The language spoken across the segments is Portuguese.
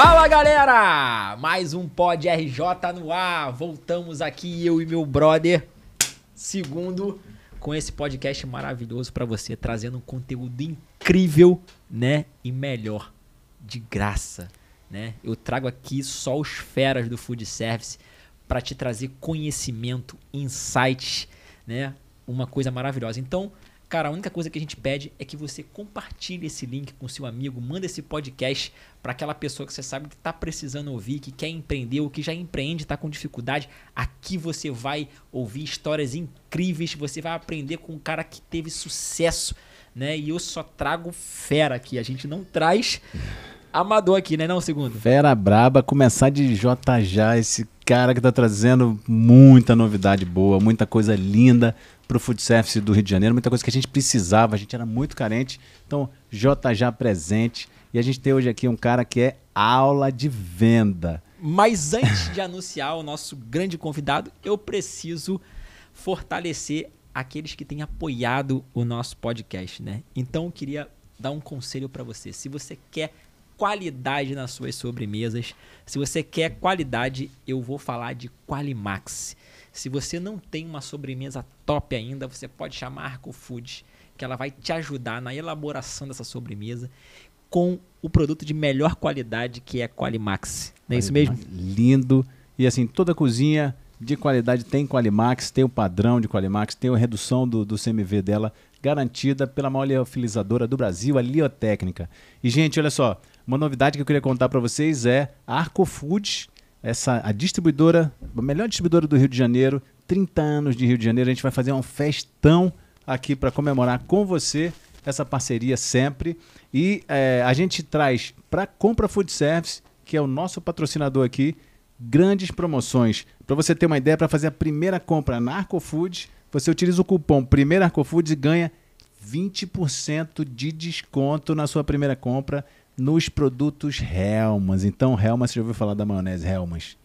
Fala galera, mais um Pod RJ no ar, voltamos aqui eu e meu brother, segundo, com esse podcast maravilhoso pra você, trazendo um conteúdo incrível, né, e melhor, de graça, né, eu trago aqui só os feras do food service pra te trazer conhecimento, insights, né, uma coisa maravilhosa. Então, cara, a única coisa que a gente pede é que você compartilhe esse link com seu amigo, manda esse podcast para aquela pessoa que você sabe que está precisando ouvir, que quer empreender ou que já empreende, está com dificuldade. Aqui você vai ouvir histórias incríveis, você vai aprender com um cara que teve sucesso, né? E eu só trago fera aqui, a gente não traz amador aqui, né não, segundo? Fera braba, começar de JJ, esse cara que tá trazendo muita novidade boa, muita coisa linda pro food service do Rio de Janeiro, muita coisa que a gente precisava, a gente era muito carente, então JJ presente, e a gente tem hoje aqui um cara que é aula de venda. Mas antes de anunciar o nosso grande convidado, eu preciso fortalecer aqueles que têm apoiado o nosso podcast, né? Então eu queria dar um conselho para você, se você quer qualidade nas suas sobremesas, se você quer qualidade, eu vou falar de Qualimax. Se você não tem uma sobremesa top ainda, você pode chamar a Arco Foods, que ela vai te ajudar na elaboração dessa sobremesa com o produto de melhor qualidade, que é Qualimax. Não é isso mesmo? Lindo. E assim, toda cozinha de qualidade tem Qualimax, tem o padrão de Qualimax, tem a redução do CMV dela, garantida pela maior liofilizadora do Brasil, a Liotécnica. E, gente, olha só, uma novidade que eu queria contar para vocês é a Arco Foods, a distribuidora, a melhor distribuidora do Rio de Janeiro, 30 anos de Rio de Janeiro. A gente vai fazer um festão aqui para comemorar com você essa parceria sempre. E a gente traz para Compra Food Service, que é o nosso patrocinador aqui, grandes promoções. Para você ter uma ideia, para fazer a primeira compra na Arco Foods, você utiliza o cupom Primeira Arco Foods e ganha 20% de desconto na sua primeira compra nos produtos Hellmann's. Então, Hellmann's, você já ouviu falar da maionese Hellmann's?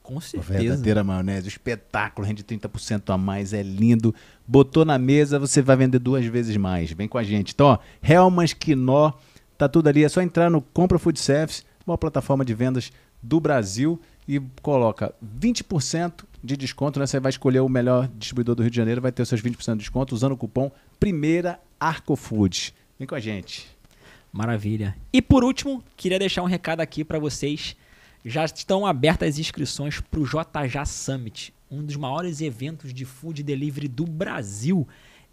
Com certeza. A verdadeira maionese, o espetáculo, rende 30% a mais, é lindo. Botou na mesa, você vai vender 2 vezes mais. Vem com a gente. Então, ó, Hellmann's, Quinó, tá tudo ali. É só entrar no Compra Food Service, uma plataforma de vendas do Brasil, e coloca 20% de desconto, né? Você vai escolher o melhor distribuidor do Rio de Janeiro, vai ter os seus 20% de desconto usando o cupom Primeira Arco Foods. Vem com a gente. Maravilha. E por último, queria deixar um recado aqui para vocês. Já estão abertas as inscrições para o JJ Summit, um dos maiores eventos de food delivery do Brasil.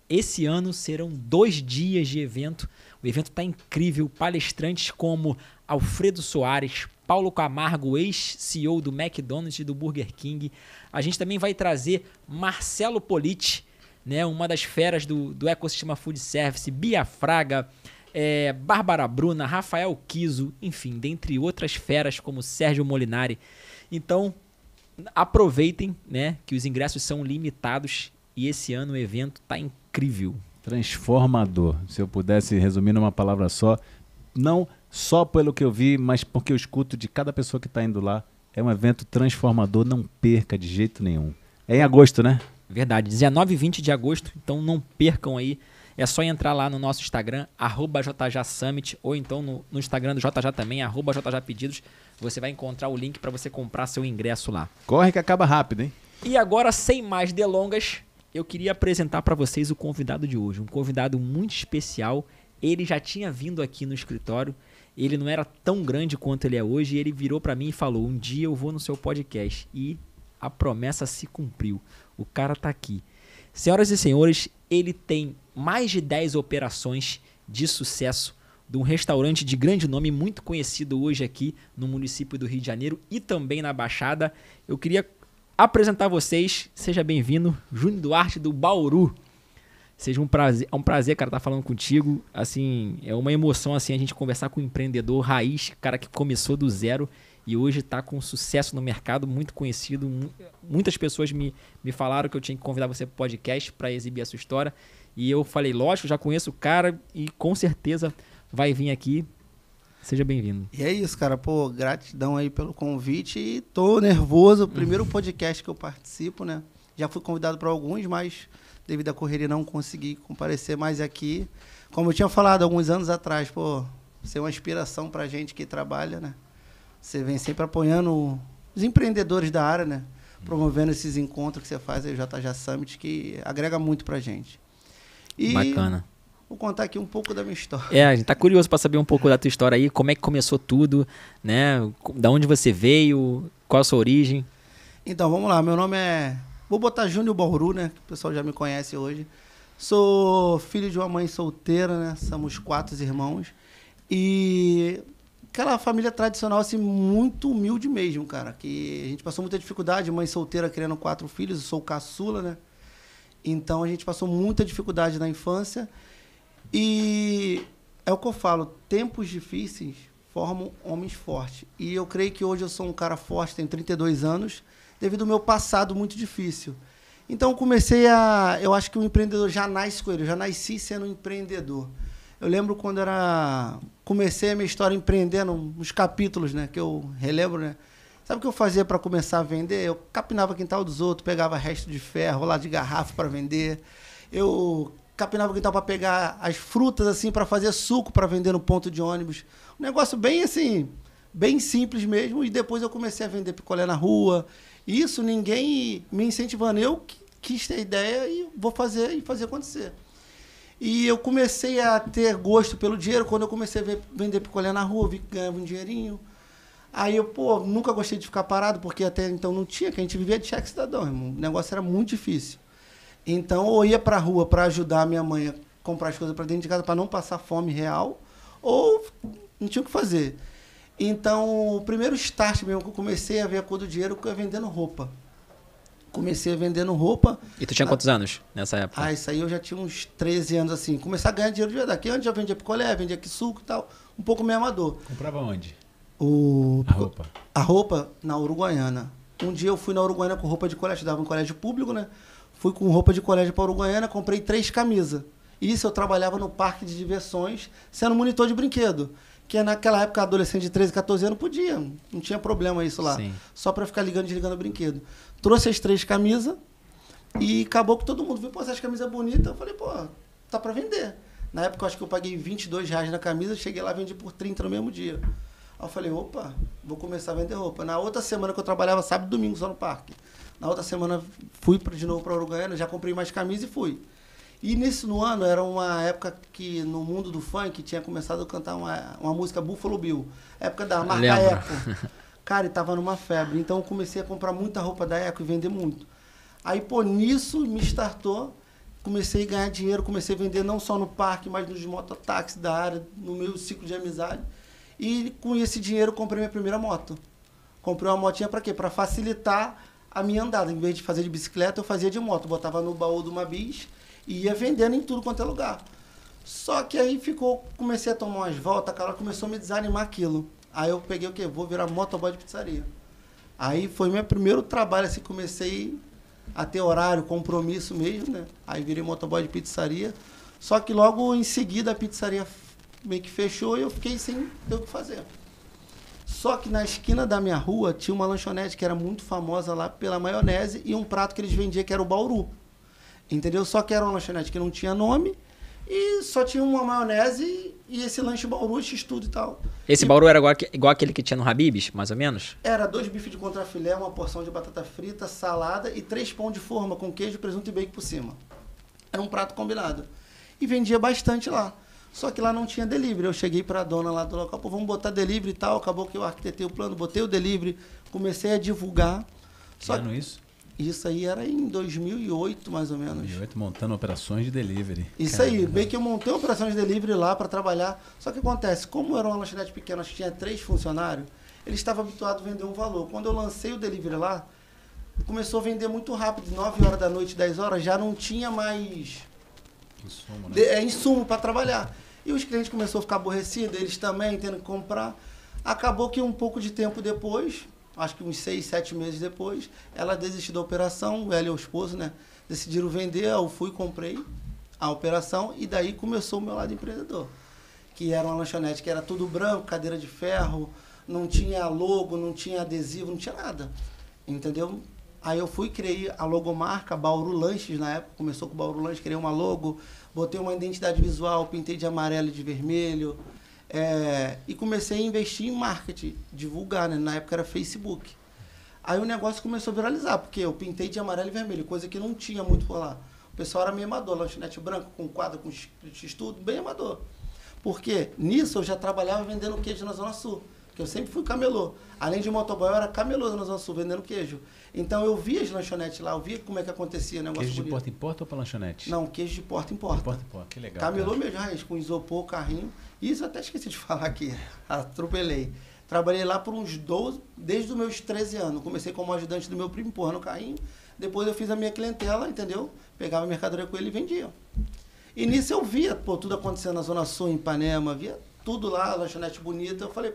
Esse ano serão 2 dias de evento. O evento está incrível. Palestrantes como Alfredo Soares, Paulo Camargo, ex-CEO do McDonald's e do Burger King. A gente também vai trazer Marcelo Politi, né, uma das feras do ecossistema food service, Bia Fraga, Bárbara Bruna, Rafael Kiso, enfim, dentre outras feras como Sérgio Molinari. Então, aproveitem, né, que os ingressos são limitados e esse ano o evento está incrível. Transformador. Se eu pudesse resumir numa palavra só, não só pelo que eu vi, mas porque eu escuto de cada pessoa que está indo lá, é um evento transformador, não perca de jeito nenhum. É em agosto, né? Verdade, 19 e 20 de agosto, então não percam aí. É só entrar lá no nosso Instagram, @JJSummit, ou então no Instagram do JJ também, @JJPedidos. Você vai encontrar o link para você comprar seu ingresso lá. Corre que acaba rápido, hein? E agora, sem mais delongas, eu queria apresentar para vocês o convidado de hoje. Um convidado muito especial. Ele já tinha vindo aqui no escritório. Ele não era tão grande quanto ele é hoje. E ele virou para mim e falou, um dia eu vou no seu podcast. E a promessa se cumpriu. O cara tá aqui. Senhoras e senhores, ele tem mais de 10 operações de sucesso de um restaurante de grande nome, muito conhecido hoje aqui no município do Rio de Janeiro e também na Baixada. Eu queria apresentar vocês, seja bem-vindo, Júnior Duarte do Bauru. Seja um prazer, é um prazer, cara, estar falando contigo. Assim, é uma emoção assim a gente conversar com um empreendedor raiz, cara que começou do zero e hoje está com sucesso no mercado, muito conhecido. Muitas pessoas me falaram que eu tinha que convidar você para o podcast para exibir a sua história. E eu falei, lógico, já conheço o cara e com certeza vai vir aqui. Seja bem-vindo. E é isso, cara. Pô, gratidão aí pelo convite. E tô nervoso. Primeiro podcast que eu participo, né? Já fui convidado para alguns, mas devido à correria não consegui comparecer mais aqui. Como eu tinha falado alguns anos atrás, pô, ser uma inspiração pra gente que trabalha, né? Você vem sempre apoiando os empreendedores da área, né? Promovendo esses encontros que você faz aí, o JJ Summit, que agrega muito pra gente. E Bacana. vou contar aqui um pouco da minha história. A gente tá curioso para saber um pouco da tua história aí, como é que começou tudo, né? Da onde você veio, qual a sua origem? Então, vamos lá. Meu nome é... Vou botar Júnior Bauru, né? Que o pessoal já me conhece hoje. Sou filho de uma mãe solteira, né? Somos 4 irmãos. E aquela família tradicional, assim, muito humilde mesmo, cara. Que a gente passou muita dificuldade. Mãe solteira criando 4 filhos. Eu sou o caçula, né? Então, a gente passou muita dificuldade na infância. E é o que eu falo. Tempos difíceis formam homens fortes. E eu creio que hoje eu sou um cara forte, tenho 32 anos, devido ao meu passado muito difícil. Então, eu comecei a... Eu acho que o empreendedor já nasce com ele. Eu já nasci sendo um empreendedor. Eu lembro quando comecei a minha história empreendendo, uns capítulos, né? Que eu relembro, né? Sabe o que eu fazia para começar a vender? Eu capinava o quintal dos outros, pegava resto de ferro lá de garrafa para vender. Eu capinava o quintal para pegar as frutas, assim, para fazer suco para vender no ponto de ônibus. Um negócio bem, assim, bem simples mesmo. E depois eu comecei a vender picolé na rua. Isso, ninguém me incentivando. Eu quis ter ideia e vou fazer e fazer acontecer. E eu comecei a ter gosto pelo dinheiro quando eu comecei a vender picolé na rua, vi que ganhava um dinheirinho. Aí eu, nunca gostei de ficar parado, porque até então não tinha, que a gente vivia de cheque cidadão, irmão. O negócio era muito difícil. Então, ou ia pra rua para ajudar a minha mãe a comprar as coisas para dentro de casa para não passar fome real, ou não tinha o que fazer. Então, o primeiro start mesmo que eu comecei a ver a cor do dinheiro foi vendendo roupa. Comecei vendendo roupa. E tu tinha quantos anos nessa época? Isso aí eu já tinha uns 13 anos, assim. Começar a ganhar dinheiro de verdade. Aqui antes eu vendia picolé, vendia aqui suco e tal. Um pouco meio amador. Comprava onde? A roupa? A roupa na Uruguaiana. Um dia eu fui na Uruguaiana com roupa de colégio. Eu dava um colégio público, né? Fui com roupa de colégio para Uruguaiana, comprei 3 camisas. Isso eu trabalhava no parque de diversões, sendo monitor de brinquedo. Que naquela época, adolescente de 13, 14 anos podia. Não tinha problema isso lá. Sim. Só para ficar ligando e desligando o brinquedo. Trouxe as 3 camisas e acabou que todo mundo viu, essas camisas bonitas. Eu falei, tá para vender. Na época, eu acho que eu paguei R$22 na camisa, cheguei lá e vendi por 30 no mesmo dia. Aí eu falei, vou começar a vender roupa. Na outra semana que eu trabalhava, sábado e domingo só no parque. Na outra semana, fui de novo para Uruguaiana, já comprei mais camisas e fui. E no ano, era uma época que no mundo do funk tinha começado a cantar uma música Buffalo Bill. Época da marca Eco. Cara, e tava numa febre. Então eu comecei a comprar muita roupa da Eco e vender muito. Aí, nisso me startou. Comecei a ganhar dinheiro, comecei a vender não só no parque, mas nos mototáxis da área, no meu ciclo de amizade. E com esse dinheiro comprei minha primeira moto. Comprei uma motinha para quê? Para facilitar a minha andada. Em vez de fazer de bicicleta, eu fazia de moto. Botava no baú de uma bis e ia vendendo em tudo quanto é lugar. Só que aí comecei a tomar umas voltas, a cara começou a me desanimar aquilo. Aí eu peguei o quê? Vou virar motoboy de pizzaria. Aí foi meu primeiro trabalho, assim, comecei a ter horário, compromisso mesmo, né? Aí virei motoboy de pizzaria. Só que logo em seguida a pizzaria meio que fechou e eu fiquei sem ter o que fazer. Só que na esquina da minha rua tinha uma lanchonete que era muito famosa lá pela maionese e um prato que eles vendiam que era o Bauru. Entendeu? Só que era uma lanchonete que não tinha nome e só tinha uma maionese e esse lanche Bauru, x-tudo e tal. Esse Bauru era igual aquele que tinha no Habib's, mais ou menos? Era 2 bifes de contrafilé, uma porção de batata frita, salada e 3 pão de forma com queijo, presunto e bacon por cima. Era um prato combinado. E vendia bastante lá. Só que lá não tinha delivery. Eu cheguei para a dona lá do local, vamos botar delivery e tal. Acabou que eu arquitetei o plano, botei o delivery, comecei a divulgar. Que ano isso? Isso aí era em 2008, mais ou menos. 2008, montando operações de delivery. Isso aí, bem que eu montei uma operação de delivery lá para trabalhar. Só que acontece, como era uma lanchonete pequena, acho que tinha 3 funcionários, eles estavam habituados a vender um valor. Quando eu lancei o delivery lá, começou a vender muito rápido. 9 horas da noite, 10 horas, já não tinha mais insumo, né? Insumo para trabalhar. E os clientes começaram a ficar aborrecidos, eles também tendo que comprar. Acabou que um pouco de tempo depois, acho que uns 6, 7 meses depois, ela desistiu da operação, ela e o esposo, né? Decidiram vender, eu fui, comprei a operação e daí começou o meu lado empreendedor. Que era uma lanchonete que era tudo branco, cadeira de ferro, não tinha logo, não tinha adesivo, não tinha nada. Entendeu? Aí eu fui, criei a logomarca, Bauru Lanches na época, começou com o Bauru Lanches, criei uma logo, botei uma identidade visual, pintei de amarelo e de vermelho, E comecei a investir em marketing, divulgar, né? Na época era Facebook. Aí o negócio começou a viralizar, porque eu pintei de amarelo e vermelho, coisa que não tinha muito por lá. O pessoal era meio amador, lanchonete branco, com quadro, com x-tudo, bem amador. Porque nisso eu já trabalhava vendendo queijo na Zona Sul, que eu sempre fui camelô. Além de motoboy, eu era camelô na Zona Sul, vendendo queijo. Então eu via as lanchonetes lá, eu via como é que acontecia o negócio. Queijo de bonito. porta em porta ou para lanchonete? Não, queijo de porta em porta. Porta em porta, que legal. Camelô cara. mesmo, raiz, com isopor, carrinho. Isso eu até esqueci de falar aqui, atropelei. Trabalhei lá por uns 12, desde os meus 13 anos. Comecei como ajudante do meu primo, empurrando o carrinho. Depois eu fiz a minha clientela, entendeu? Pegava a mercadoria com ele e vendia. E nisso eu via, tudo acontecendo na Zona Sul, em Ipanema, via tudo lá, lanchonete bonita. Eu falei,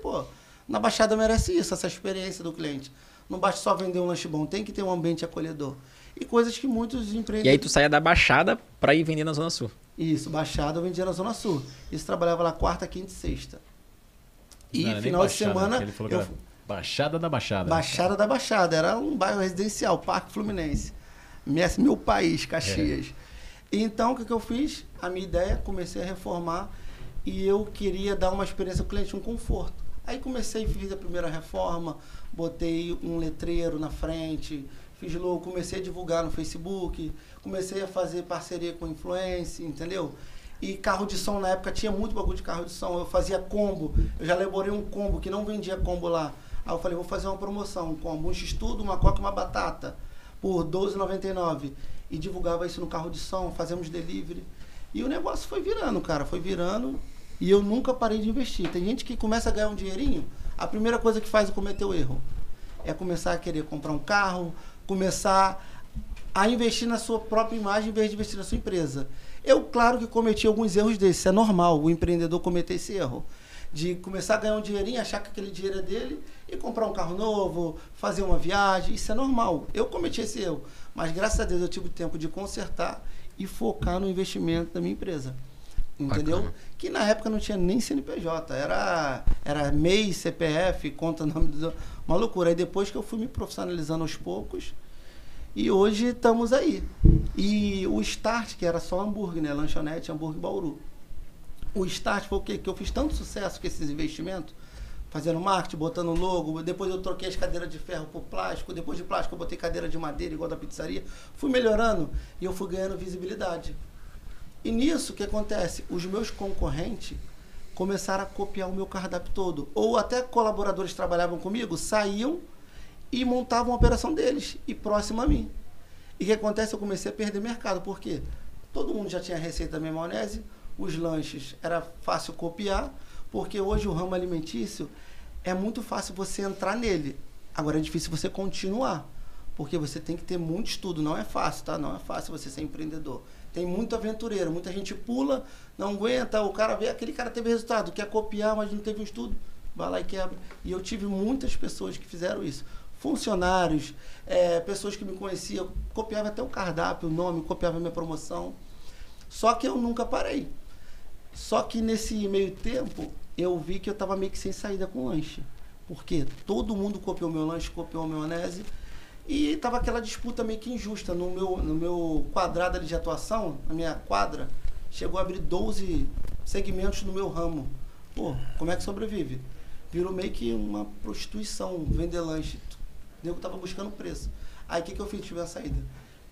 na Baixada merece isso, essa experiência do cliente. Não basta só vender um lanche bom, tem que ter um ambiente acolhedor. E coisas que muitos empreendedores... E aí tu saía da Baixada pra ir vender na Zona Sul. Isso, Baixada eu vendia na Zona Sul. Isso trabalhava lá quarta, quinta e sexta. E Não, final de Baixada, semana... Ele falou que era Baixada da Baixada. Baixada da Baixada, era um bairro residencial, Parque Fluminense. Meu país, Caxias. Então, o que eu fiz? A minha ideia, comecei a reformar e eu queria dar uma experiência ao cliente, um conforto. Aí fiz a primeira reforma, botei um letreiro na frente, fiz logo, comecei a divulgar no Facebook, comecei a fazer parceria com influência, entendeu? E carro de som, na época tinha muito bagulho de carro de som, eu fazia combo, eu já elaborei um combo que não vendia combo lá. Aí eu falei, vou fazer uma promoção, um combo, um x-tudo, uma coca e uma batata, por R$12,99. E divulgava isso no carro de som, fazemos delivery. E o negócio foi virando, cara, foi virando. E eu nunca parei de investir. Tem gente que começa a ganhar um dinheirinho, a primeira coisa que faz é cometer o erro. É começar a querer comprar um carro, começar a investir na sua própria imagem em vez de investir na sua empresa. Eu, claro que cometi alguns erros desses, é normal o empreendedor cometer esse erro. De começar a ganhar um dinheirinho, achar que aquele dinheiro é dele e comprar um carro novo, fazer uma viagem, isso é normal. Eu cometi esse erro, mas graças a Deus eu tive tempo de consertar e focar no investimento da minha empresa. Entendeu? Bacana. Que na época não tinha nem CNPJ, era MEI, CPF, conta, nome do... Uma loucura. Aí depois que eu fui me profissionalizando aos poucos, e hoje estamos aí. E o Start, que era só hambúrguer, né? Lanchonete, hambúrguer Bauru. O Start foi o quê? Que eu fiz tanto sucesso com esses investimentos, fazendo marketing, botando logo, depois eu troquei as cadeiras de ferro por plástico, depois de plástico eu botei cadeira de madeira igual da pizzaria, fui melhorando e eu fui ganhando visibilidade. E nisso, o que acontece? Os meus concorrentes começaram a copiar o meu cardápio todo. Ou até colaboradores que trabalhavam comigo, saíam e montavam a operação deles, e próximo a mim. E o que acontece? Eu comecei a perder mercado. Por quê? Todo mundo já tinha a receita da minha maionese, os lanches era fácil copiar, porque hoje o ramo alimentício é muito fácil você entrar nele. Agora é difícil você continuar, porque você tem que ter muito estudo. Não é fácil, tá? Não é fácil você ser empreendedor. Tem muito aventureiro, muita gente pula, não aguenta, o cara vê, aquele cara teve resultado, quer copiar, mas não teve um estudo, vai lá e quebra. E eu tive muitas pessoas que fizeram isso. Funcionários, pessoas que me conheciam, copiava até o cardápio, o nome, copiava a minha promoção. Só que eu nunca parei. Só que nesse meio tempo, eu vi que eu estava meio que sem saída com o lanche. Porque todo mundo copiou meu lanche, copiou a maionese. E tava aquela disputa meio que injusta. No meu quadrado ali de atuação, na minha quadra, chegou a abrir 12 segmentos no meu ramo. Pô, como é que sobrevive? Virou meio que uma prostituição, vender lanche. O nego tava buscando preço. Aí o que eu fiz? Tive uma saída.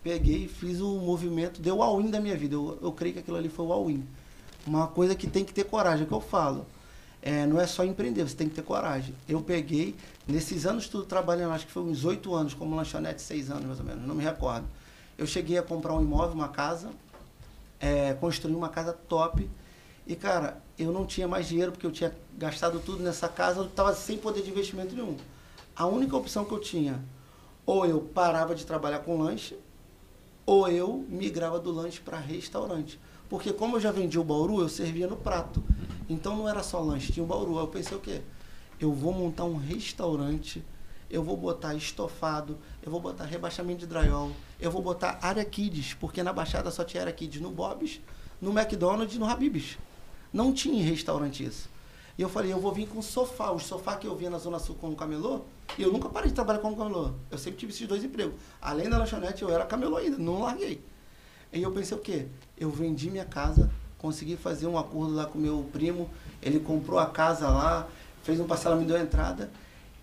Peguei e fiz um movimento, deu o all-in da minha vida. Eu creio que aquilo ali foi o all-in. Uma coisa que tem que ter coragem, é o que eu falo. Não é só empreender, você tem que ter coragem. Eu peguei, nesses anos tudo trabalhando, acho que foi uns 8 anos, como lanchonete, 6 anos mais ou menos, não me recordo. Eu cheguei a comprar um imóvel, uma casa, construir uma casa top. E, cara, eu não tinha mais dinheiro, porque eu tinha gastado tudo nessa casa, eu estava sem poder de investimento nenhum. A única opção que eu tinha, ou eu parava de trabalhar com lanche, ou eu migrava do lanche para restaurante. Porque como eu já vendia o Bauru, eu servia no prato. Então não era só lanche, tinha o Bauru. Aí eu pensei o quê? Eu vou montar um restaurante, eu vou botar estofado, eu vou botar rebaixamento de drywall, eu vou botar área kids, porque na Baixada só tinha área kids no Bob's, no McDonald's e no Habib's. Não tinha em restaurante isso. E eu falei, eu vou vir com sofá. Os sofá que eu via na Zona Sul como camelô, e eu nunca parei de trabalhar como camelô. Eu sempre tive esses 2 empregos. Além da lanchonete, eu era camelô ainda, não larguei. E eu pensei o quê? Eu vendi minha casa, consegui fazer um acordo lá com meu primo, ele comprou a casa lá, fez um parcelamento, me deu a entrada,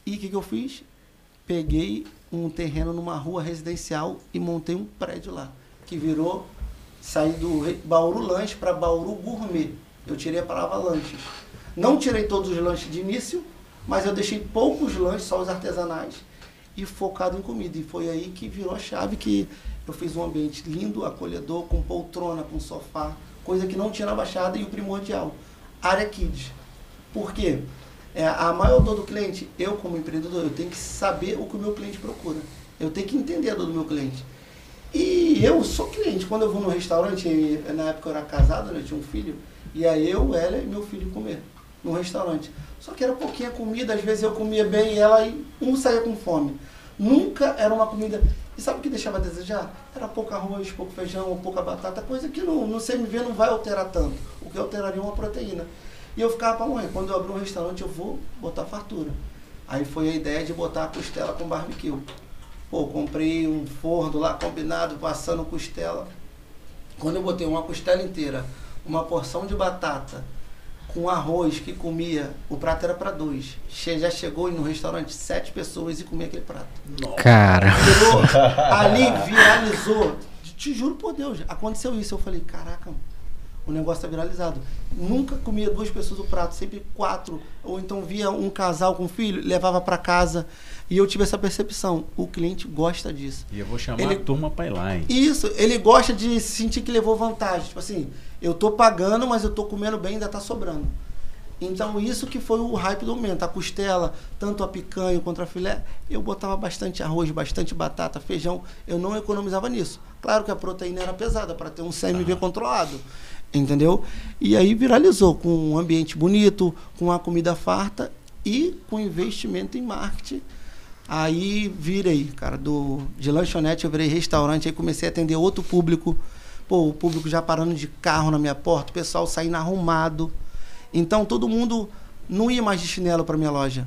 e o que eu fiz? Peguei um terreno numa rua residencial e montei um prédio lá, que virou, saí do Bauru Lanche para Bauru Gourmet. Eu tirei a palavra lanches. Não tirei todos os lanches de início, mas eu deixei poucos lanches, só os artesanais, e focado em comida. E foi aí que virou a chave, que eu fiz um ambiente lindo, acolhedor, com poltrona, com sofá, coisa que não tinha na Baixada, e o primordial, área kids. Por quê? A maior dor do cliente, eu como empreendedor, eu tenho que saber o que o meu cliente procura. Eu tenho que entender a dor do meu cliente. E eu sou cliente. Quando eu vou no restaurante, na época eu era casado, né, eu tinha um filho, e aí eu, ela e meu filho comer no restaurante. Só que era pouquinha comida, às vezes eu comia bem e ela, e um saía com fome. Nunca era uma comida... E sabe o que deixava a desejar? Era pouco arroz, pouco feijão, ou pouca batata, coisa que no CMV não vai alterar tanto. O que alteraria uma proteína. E eu ficava para morrer. Quando eu abrir um restaurante, eu vou botar fartura. Aí foi a ideia de botar a costela com barbecue. Pô, comprei um forno lá combinado, passando costela. Quando eu botei uma costela inteira, uma porção de batata, com arroz que comia, o prato era para 2. Já chegou no restaurante 7 pessoas e comia aquele prato. Cara. Ali viralizou. Te juro por Deus, aconteceu isso. Eu falei, caraca, o negócio tá viralizado. Nunca comia 2 pessoas o prato, sempre 4. Ou então via um casal com filho, levava para casa. E eu tive essa percepção. O cliente gosta disso. E eu vou chamar a turma para ir lá, hein? Isso, ele gosta de sentir que levou vantagem. Tipo assim, eu tô pagando, mas eu tô comendo bem e ainda tá sobrando. Então isso que foi o hype do momento. A costela, tanto a picanha quanto a filé, eu botava bastante arroz, bastante batata, feijão. Eu não economizava nisso. Claro que a proteína era pesada para ter um CMV controlado. Entendeu? E aí viralizou com um ambiente bonito, com uma comida farta e com investimento em marketing. Aí virei, cara, de lanchonete eu virei restaurante, aí comecei a atender outro público. Pô, o público já parando de carro na minha porta, o pessoal saindo arrumado. Então todo mundo não ia mais de chinelo para minha loja.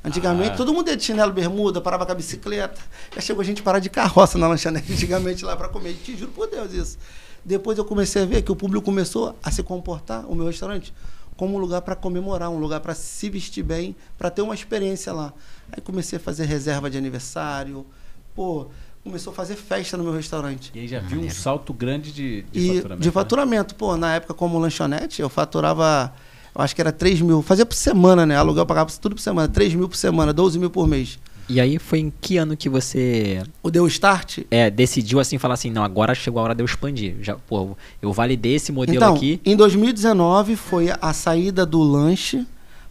Antigamente todo mundo ia de chinelo, bermuda, parava com a bicicleta. Já chegou a gente parar de carroça na lanchonete antigamente lá para comer. Te juro por Deus isso. Depois eu comecei a ver que o público começou a se comportar, o meu restaurante, como um lugar para comemorar, um lugar para se vestir bem, para ter uma experiência lá. Aí comecei a fazer reserva de aniversário, pô, começou a fazer festa no meu restaurante. E aí já viu um salto grande de faturamento. De faturamento, né? Pô, na época como lanchonete, eu faturava, eu acho que era 3 mil, fazia por semana, né? Aluguel, eu pagava tudo por semana, 3 mil por semana, 12 mil por mês. E aí foi em que ano que você... Deu start? Decidiu assim, falar assim, não, agora chegou a hora de eu expandir. Já, pô, eu validei esse modelo então, aqui. Em 2019 foi a saída do lanche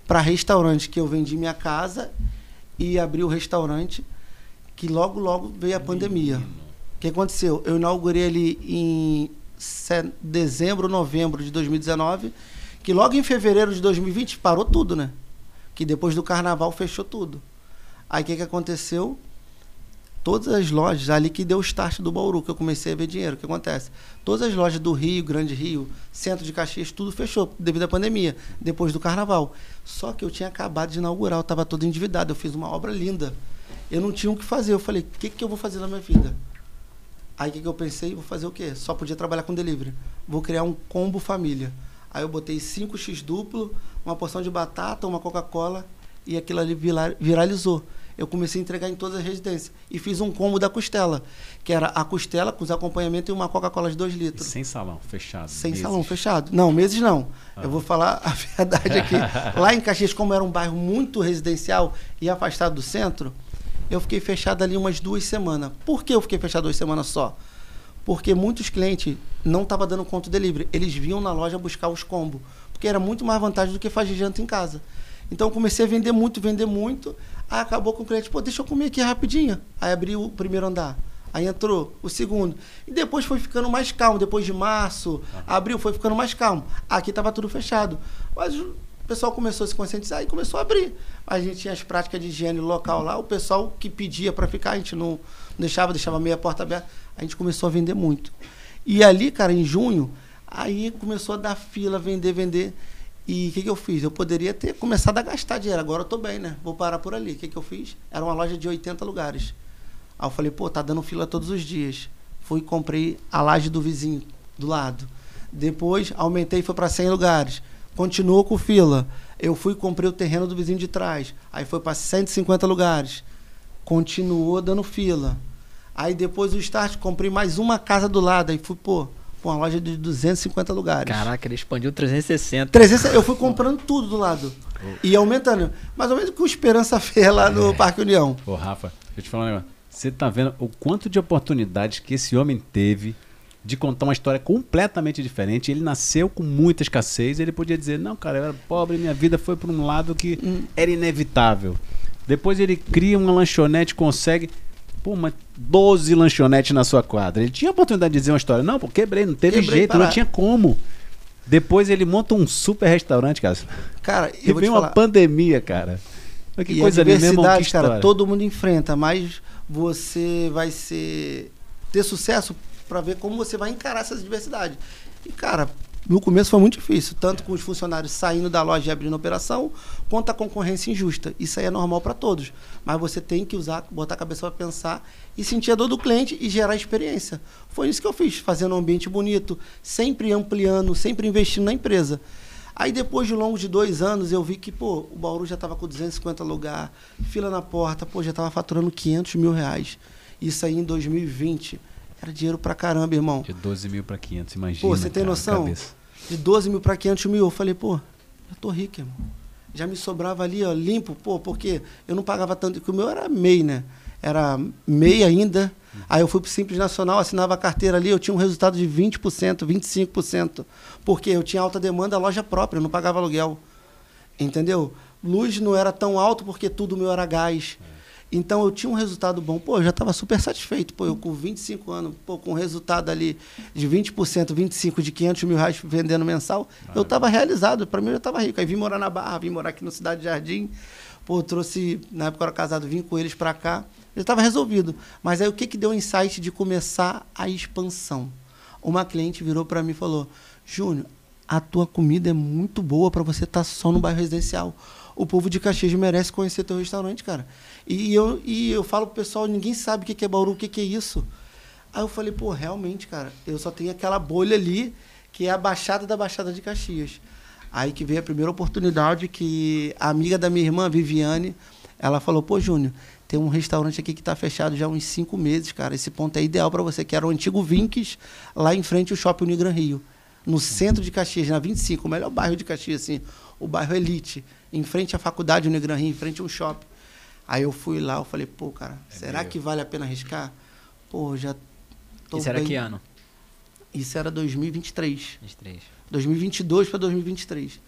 para restaurante, que eu vendi minha casa e abri o restaurante, que logo veio a pandemia. O que aconteceu? Eu inaugurei ele em dezembro, novembro de 2019, que logo em fevereiro de 2020 parou tudo, né? Que depois do carnaval fechou tudo. Aí o que aconteceu? Todas as lojas, ali que deu o start do Bauru, que eu comecei a ver dinheiro. O que acontece? Todas as lojas do Rio, Grande Rio, Centro de Caxias, tudo fechou devido à pandemia, depois do carnaval. Só que eu tinha acabado de inaugurar, eu estava todo endividado, eu fiz uma obra linda. Eu não tinha o que fazer, eu falei, o que eu vou fazer na minha vida? Aí o que eu pensei? Vou fazer o quê? Só podia trabalhar com delivery. Vou criar um combo família. Aí eu botei 5x duplo, uma porção de batata, uma Coca-Cola, e aquilo ali viralizou. Eu comecei a entregar em todas as residências. E fiz um combo da costela, que era a costela com os acompanhamentos e uma Coca-Cola de 2 litros. Sem salão, fechado. Sem salão, fechado. Não, meses não. Eu vou falar a verdade aqui. Lá em Caxias, como era um bairro muito residencial e afastado do centro, eu fiquei fechado ali umas 2 semanas. Por que eu fiquei fechado 2 semanas só? Porque muitos clientes não estavam dando conta do delivery. Eles vinham na loja buscar os combos. Porque era muito mais vantagem do que fazer janta em casa. Então eu comecei a vender muito. Aí acabou com o cliente, pô, deixa eu comer aqui rapidinho. Aí abri o primeiro andar. Aí entrou o segundo. E depois foi ficando mais calmo. Depois de março, abril, foi ficando mais calmo. Aqui estava tudo fechado. Mas o pessoal começou a se conscientizar e começou a abrir. A gente tinha as práticas de higiene local lá. O pessoal que pedia para ficar, a gente não deixava meia porta aberta. A gente começou a vender muito. E ali, cara, em junho, aí começou a dar fila, vender. E o que eu fiz? Eu poderia ter começado a gastar dinheiro. Agora eu tô bem, né? Vou parar por ali. O que eu fiz? Era uma loja de 80 lugares. Aí eu falei, pô, tá dando fila todos os dias. Fui e comprei a laje do vizinho, do lado. Depois aumentei e foi para 100 lugares. Continuou com fila. Eu fui e comprei o terreno do vizinho de trás. Aí foi para 150 lugares. Continuou dando fila. Aí depois o Start, comprei mais uma casa do lado. Aí fui, pô, uma loja de 250 lugares. Caraca, ele expandiu 360. 300, eu fui comprando tudo do lado. E aumentando. Mais ou menos com Esperança Fê lá no Parque União. Ô, Rafa, deixa eu te falar um negócio. Você tá vendo o quanto de oportunidades que esse homem teve de contar uma história completamente diferente. Ele nasceu com muita escassez. Ele podia dizer, não, cara, eu era pobre, minha vida foi por um lado que era inevitável. Depois ele cria uma lanchonete, consegue... Pô, mas 12 lanchonetes na sua quadra. Ele tinha a oportunidade de dizer uma história. Não, pô, quebrei, não teve jeito, não tinha como. Depois ele monta um super restaurante, cara. Cara, e vem uma pandemia, cara. Que e coisa a diversidade, ali mesmo, que cara, todo mundo enfrenta, mas você vai ter sucesso para ver como você vai encarar essas diversidades. E, cara, no começo foi muito difícil, tanto com os funcionários saindo da loja e abrindo operação, quanto a concorrência injusta. Isso aí é normal para todos, mas você tem que botar a cabeça para pensar e sentir a dor do cliente e gerar experiência. Foi isso que eu fiz, fazendo um ambiente bonito, sempre ampliando, sempre investindo na empresa. Aí depois de longo de 2 anos, eu vi que, pô, o Bauru já estava com 250 lugares, fila na porta, pô, já estava faturando 500 mil reais. Isso aí em 2020. Era dinheiro pra caramba, irmão. De 12 mil para 500, imagina. Pô, você tem noção? Cabeça. De 12 mil para 500 mil. Eu falei, pô, eu tô rico, irmão. Já me sobrava ali, ó, limpo, pô, porque eu não pagava tanto, porque o meu era MEI, né? Era MEI ainda. Aí eu fui pro Simples Nacional, assinava a carteira ali, eu tinha um resultado de 20%, 25%. Porque eu tinha alta demanda, loja própria, eu não pagava aluguel. Entendeu? Luz não era tão alto porque tudo meu era gás. Então eu tinha um resultado bom. Pô, eu já estava super satisfeito. Pô, eu com 25 anos, pô, com um resultado ali de 20%, 25% de 500 mil reais vendendo mensal, eu estava realizado. Para mim eu já estava rico. Aí vim morar na Barra, vim morar aqui no Cidade Jardim. Pô, trouxe, na época eu era casado, vim com eles para cá. Já estava resolvido. Mas aí o que deu o insight de começar a expansão? Uma cliente virou para mim e falou, Júnior, a tua comida é muito boa para você estar só no bairro residencial. O povo de Caxias merece conhecer teu restaurante, cara. E eu falo pro pessoal, ninguém sabe o que é Bauru, o que é isso. Aí eu falei, pô, realmente, cara, eu só tenho aquela bolha ali, que é a Baixada da Baixada de Caxias. Aí que veio a primeira oportunidade que a amiga da minha irmã, Viviane, ela falou, pô, Júnior, tem um restaurante aqui que tá fechado já há uns 5 meses, cara. Esse ponto é ideal para você, que era o antigo Vinques, lá em frente ao Shopping Unigran Rio. No centro de Caxias, na 25, o melhor bairro de Caxias, assim, o bairro Elite, em frente à faculdade Unigran Rio, em frente a um shopping. Aí eu fui lá, eu falei, pô, cara, será que vale a pena arriscar? Pô, já tô Isso era que ano? Isso era 2023. 23. 2022 para 2023.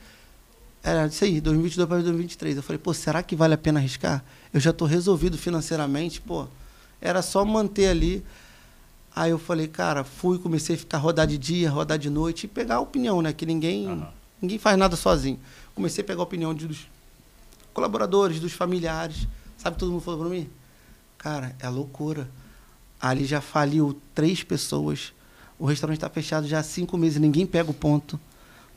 Era isso aí, 2022 para 2023. Eu falei, pô, será que vale a pena arriscar? Eu já tô resolvido financeiramente, pô. Era só manter ali. Aí eu falei, cara, comecei a ficar rodar de dia, rodar de noite e pegar a opinião, né? Que ninguém faz nada sozinho. Comecei a pegar a opinião dos colaboradores, dos familiares. Sabe o que todo mundo falou pra mim? Cara, é loucura. Ali já faliu 3 pessoas. O restaurante está fechado já há 5 meses, ninguém pega o ponto.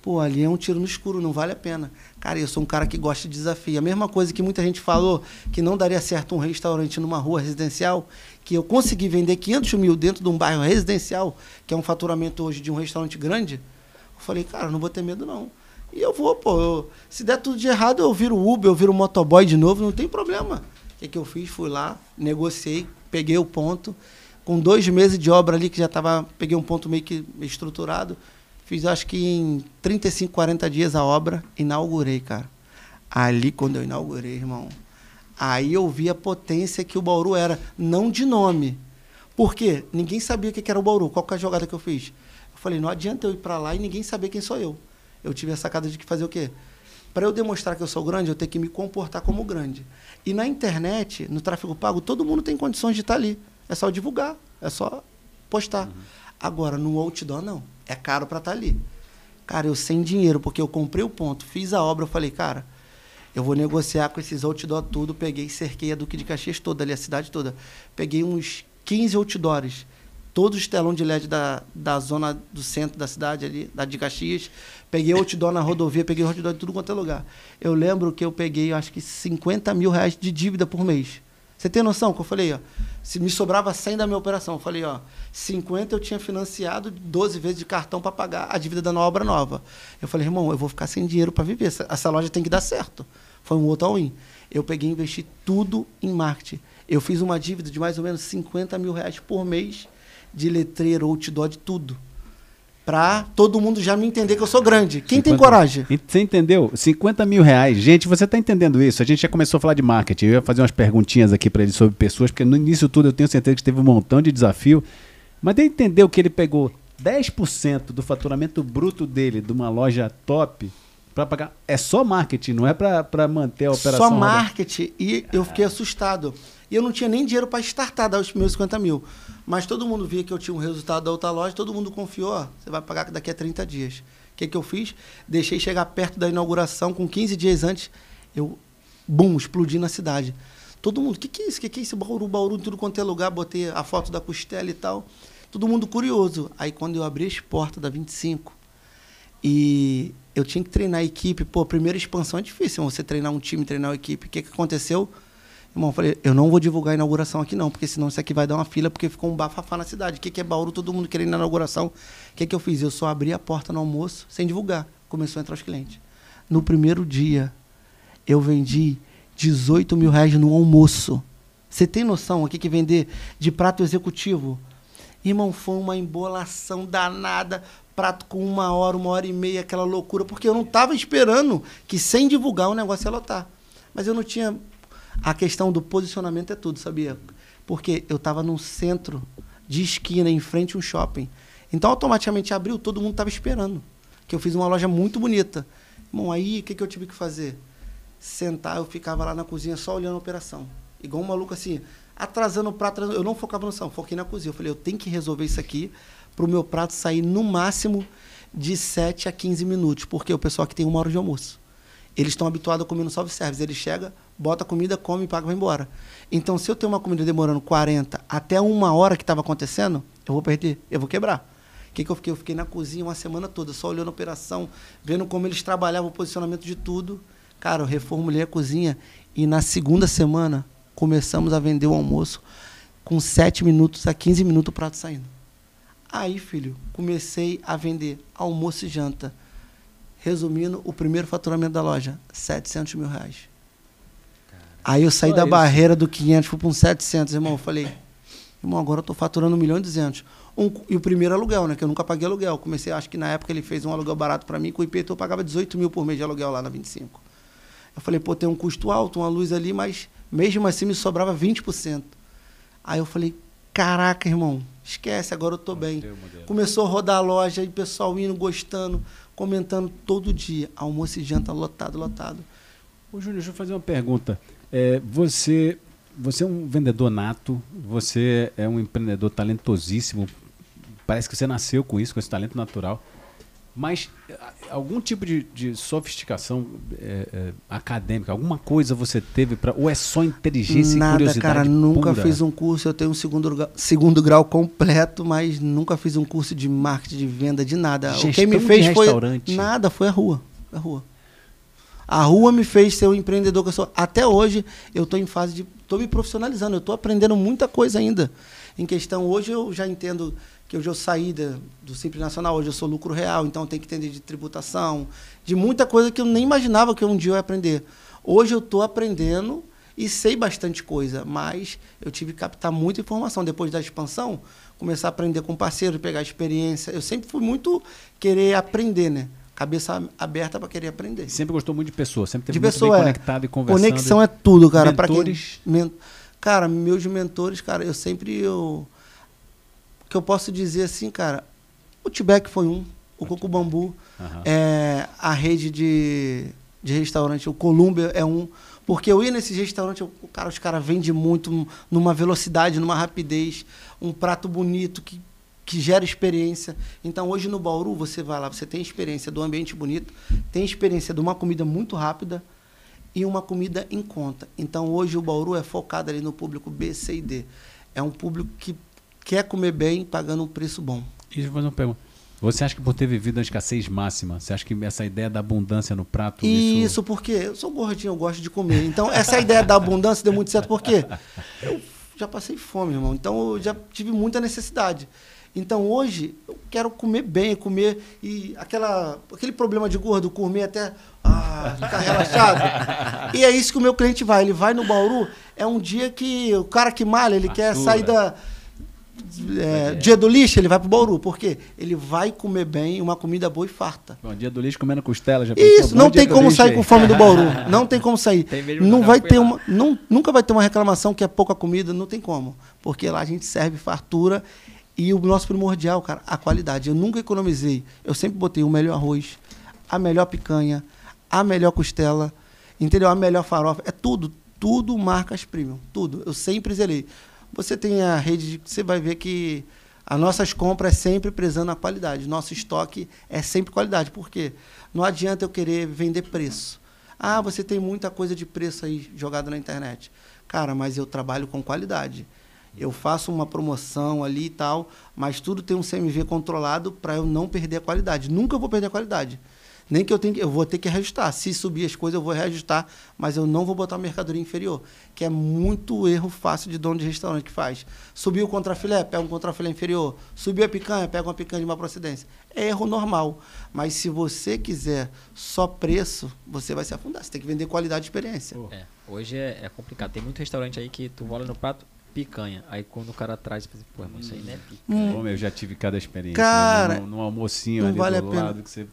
Pô, ali é um tiro no escuro, não vale a pena. Cara, eu sou um cara que gosta de desafio. A mesma coisa que muita gente falou, que não daria certo um restaurante numa rua residencial, que eu consegui vender 500 mil dentro de um bairro residencial, que é um faturamento hoje de um restaurante grande. Eu falei, cara, não vou ter medo não. E eu vou, pô, se der tudo de errado, eu viro Uber, eu viro motoboy de novo, não tem problema. O que eu fiz? Fui lá, negociei, peguei o ponto. Com 2 meses de obra ali, que já estava, peguei um ponto meio que estruturado, fiz acho que em 35, 40 dias a obra, inaugurei, cara. Ali, quando eu inaugurei, irmão, aí eu vi a potência que o Bauru era, não de nome. Por quê? Ninguém sabia o que era o Bauru. Qual que é a jogada que eu fiz? Eu falei, não adianta eu ir para lá e ninguém saber quem sou eu. Eu tive a sacada de que fazer o quê? Para eu demonstrar que eu sou grande, eu tenho que me comportar como grande. E na internet, no tráfego pago, todo mundo tem condições de estar ali. É só divulgar, é só postar. Agora, no outdoor, não. É caro para estar ali. Cara, eu sem dinheiro, porque eu comprei o ponto, fiz a obra, eu falei, cara, eu vou negociar com esses outdoor tudo. Peguei, cerquei a Duque de Caxias toda, ali a cidade toda. Peguei uns 15 outdoors, todos os telões de LED da zona do centro da cidade ali, da de Caxias. Peguei outdoor na rodovia, peguei outdoor de tudo quanto é lugar. Eu lembro que eu peguei, acho que 50 mil reais de dívida por mês. Você tem noção que eu falei, ó, se me sobrava 100 da minha operação, eu falei, ó, 50 eu tinha financiado 12 vezes de cartão para pagar a dívida da obra nova. Eu falei, irmão, eu vou ficar sem dinheiro para viver, essa loja tem que dar certo. Foi um outro all-in. Eu peguei e investi tudo em marketing. Eu fiz uma dívida de mais ou menos 50 mil reais por mês de letreiro, outdoor, de tudo. Pra todo mundo já me entender que eu sou grande. Quem tem coragem? Você entendeu? 50 mil reais. Gente, você está entendendo isso? A gente já começou a falar de marketing. Eu ia fazer umas perguntinhas aqui para ele sobre pessoas, porque no início tudo eu tenho certeza que teve um montão de desafio. Mas ele entendeu que ele pegou 10% do faturamento bruto dele de uma loja top para pagar. É só marketing, não é para manter a operação. Só marketing. E eu fiquei assustado. E eu não tinha nem dinheiro para startar, dar os meus 50 mil. Mas todo mundo via que eu tinha um resultado da outra loja, todo mundo confiou, ó, você vai pagar daqui a 30 dias. O que eu fiz? Deixei chegar perto da inauguração, com 15 dias antes, eu, explodi na cidade. Todo mundo, o que é isso? O que é isso? Bauru, em tudo quanto é lugar, botei a foto da costela e tal. Todo mundo curioso. Aí quando eu abri as portas da 25, e eu tinha que treinar a equipe, pô, primeira expansão é difícil, você treinar um time, treinar uma equipe. O que aconteceu? Irmão, eu falei, eu não vou divulgar a inauguração aqui não, porque senão isso aqui vai dar uma fila, porque ficou um bafafá na cidade. O que é Bauru? Todo mundo querendo ir na inauguração. O que eu fiz? Eu só abri a porta no almoço, sem divulgar. Começou a entrar os clientes. No primeiro dia, eu vendi 18 mil reais no almoço. Você tem noção aqui que vender de prato executivo? Irmão, foi uma embolação danada. Prato com 1 hora, 1h30, aquela loucura, porque eu não estava esperando que sem divulgar o negócio ia lotar. Mas eu não tinha... A questão do posicionamento é tudo, sabia? Porque eu estava num centro de esquina, em frente a um shopping. Então, automaticamente abriu, todo mundo estava esperando. Que eu fiz uma loja muito bonita. Bom, aí, o que eu tive que fazer? Sentar, eu ficava lá na cozinha só olhando a operação. Igual um maluco assim, atrasando o prato. Eu não focava no som, foquei na cozinha. Eu falei, eu tenho que resolver isso aqui para o meu prato sair no máximo de 7 a 15 minutos. Porque o pessoal aqui tem 1 hora de almoço. Eles estão habituados a comer no self-service. Ele chega, bota a comida, come, paga e vai embora. Então, se eu tenho uma comida demorando 40 até 1 hora que estava acontecendo, eu vou perder, eu vou quebrar. O que eu fiquei? Eu fiquei na cozinha uma semana toda, só olhando a operação, vendo como eles trabalhavam o posicionamento de tudo. Cara, eu reformulei a cozinha e na segunda semana começamos a vender o almoço com 7 minutos a 15 minutos o prato saindo. Aí, filho, comecei a vender almoço e janta. Resumindo, o primeiro faturamento da loja, 700 mil reais. Aí eu saí da barreira do 500, fui para uns 700, irmão. Eu falei, irmão, agora eu estou faturando 1.200.000. E o primeiro aluguel, né? Que eu nunca paguei aluguel. Comecei, acho que na época ele fez um aluguel barato para mim, com o IPTU eu pagava 18 mil por mês de aluguel lá na 25. Eu falei, pô, tem um custo alto, uma luz ali, mas mesmo assim me sobrava 20%. Aí eu falei, caraca, irmão, esquece, agora eu estou bem. Começou a rodar a loja, e o pessoal indo, gostando, comentando todo dia. Almoço e janta lotado, lotado. Ô, Júnior, deixa eu fazer uma pergunta. Você é um vendedor nato, você é um empreendedor talentosíssimo, parece que você nasceu com isso, com esse talento natural, mas algum tipo de sofisticação acadêmica, alguma coisa você teve para, ou é só inteligência e curiosidade pura? Nada, cara, nunca fiz um curso, eu tenho um segundo grau completo, mas nunca fiz um curso de marketing, de venda, de nada. Gestão o que me fez de foi restaurante. nada, foi a rua. A rua me fez ser o empreendedor que eu sou. Até hoje, eu estou em fase de... Estou me profissionalizando, eu estou aprendendo muita coisa ainda. Em questão, hoje eu já entendo que eu já saí do Simples Nacional, hoje eu sou lucro real, então eu tenho que entender de tributação, de muita coisa que eu nem imaginava que um dia eu ia aprender. Hoje eu estou aprendendo e sei bastante coisa, mas eu tive que captar muita informação. Depois da expansão, começar a aprender com parceiro, pegar experiência. Eu sempre fui muito querer aprender, né? Cabeça aberta para querer aprender. Sempre gostou muito de pessoas, sempre teve de muito pessoa, bem conectado e conversando. Conexão é tudo, cara. Mentores? Cara, meus mentores, cara, eu sempre... O que eu posso dizer assim, cara, o Tibete foi um, o Coco Bambu, a rede de restaurante, o Colômbia é um, porque eu ia nesses restaurantes, os caras vendem muito, numa velocidade, numa rapidez, um prato bonito que gera experiência. Então, hoje no Bauru, você vai lá, você tem experiência do ambiente bonito, tem experiência de uma comida muito rápida e uma comida em conta. Então, hoje o Bauru é focado ali no público B, C e D. É um público que quer comer bem, pagando um preço bom. E deixa eu fazer uma pergunta. Você acha que por ter vivido a escassez máxima, você acha que essa ideia da abundância no prato... Isso, porque eu sou gordinho, eu gosto de comer. Então, essa ideia da abundância deu muito certo, porque eu já passei fome, irmão. Então, eu já tive muita necessidade. Então, hoje, eu quero comer bem, comer... E aquele problema de gordo, comer até... ficar relaxado. E é isso que o meu cliente vai. Ele vai no Bauru, é um dia que o cara que malha, ele quer sair da... dia do lixo, ele vai pro Bauru. Por quê? Ele vai comer bem, uma comida boa e farta. Bom, dia do lixo comendo costela. Já isso, não tem como sair com fome do Bauru. Não tem como sair. Não vai ter nunca vai ter uma reclamação que é pouca comida, não tem como. Porque lá a gente serve fartura e o nosso primordial, cara, a qualidade. Eu nunca economizei. Eu sempre botei o melhor arroz, a melhor picanha, a melhor costela, entendeu? A melhor farofa. É tudo marcas premium. Tudo. Eu sempre zelei. Você tem a rede, você vai ver que as nossas compras é sempre prezando a qualidade. Nosso estoque é sempre qualidade. Por quê? Não adianta eu querer vender preço. Você tem muita coisa de preço aí jogada na internet. Cara, mas eu trabalho com qualidade. Eu faço uma promoção ali e tal, mas tudo tem um CMV controlado para eu não perder a qualidade. Nunca vou perder a qualidade. Nem que eu vou ter que reajustar. Se subir as coisas, eu vou reajustar, mas eu não vou botar uma mercadoria inferior, que é muito erro fácil de dono de restaurante que faz. Subiu o contrafilé, pega um contrafilé inferior. Subiu a picanha, pega uma picanha de má procedência. É erro normal. Mas se você quiser só preço, você vai se afundar. Você tem que vender qualidade e experiência. Hoje é complicado. Tem muito restaurante aí que tu olha no prato, picanha. Aí quando o cara traz, pô, irmão, isso aí não é picanha. Bom, eu já tive cada experiência. Cara, num almocinho ali vale do lado que você...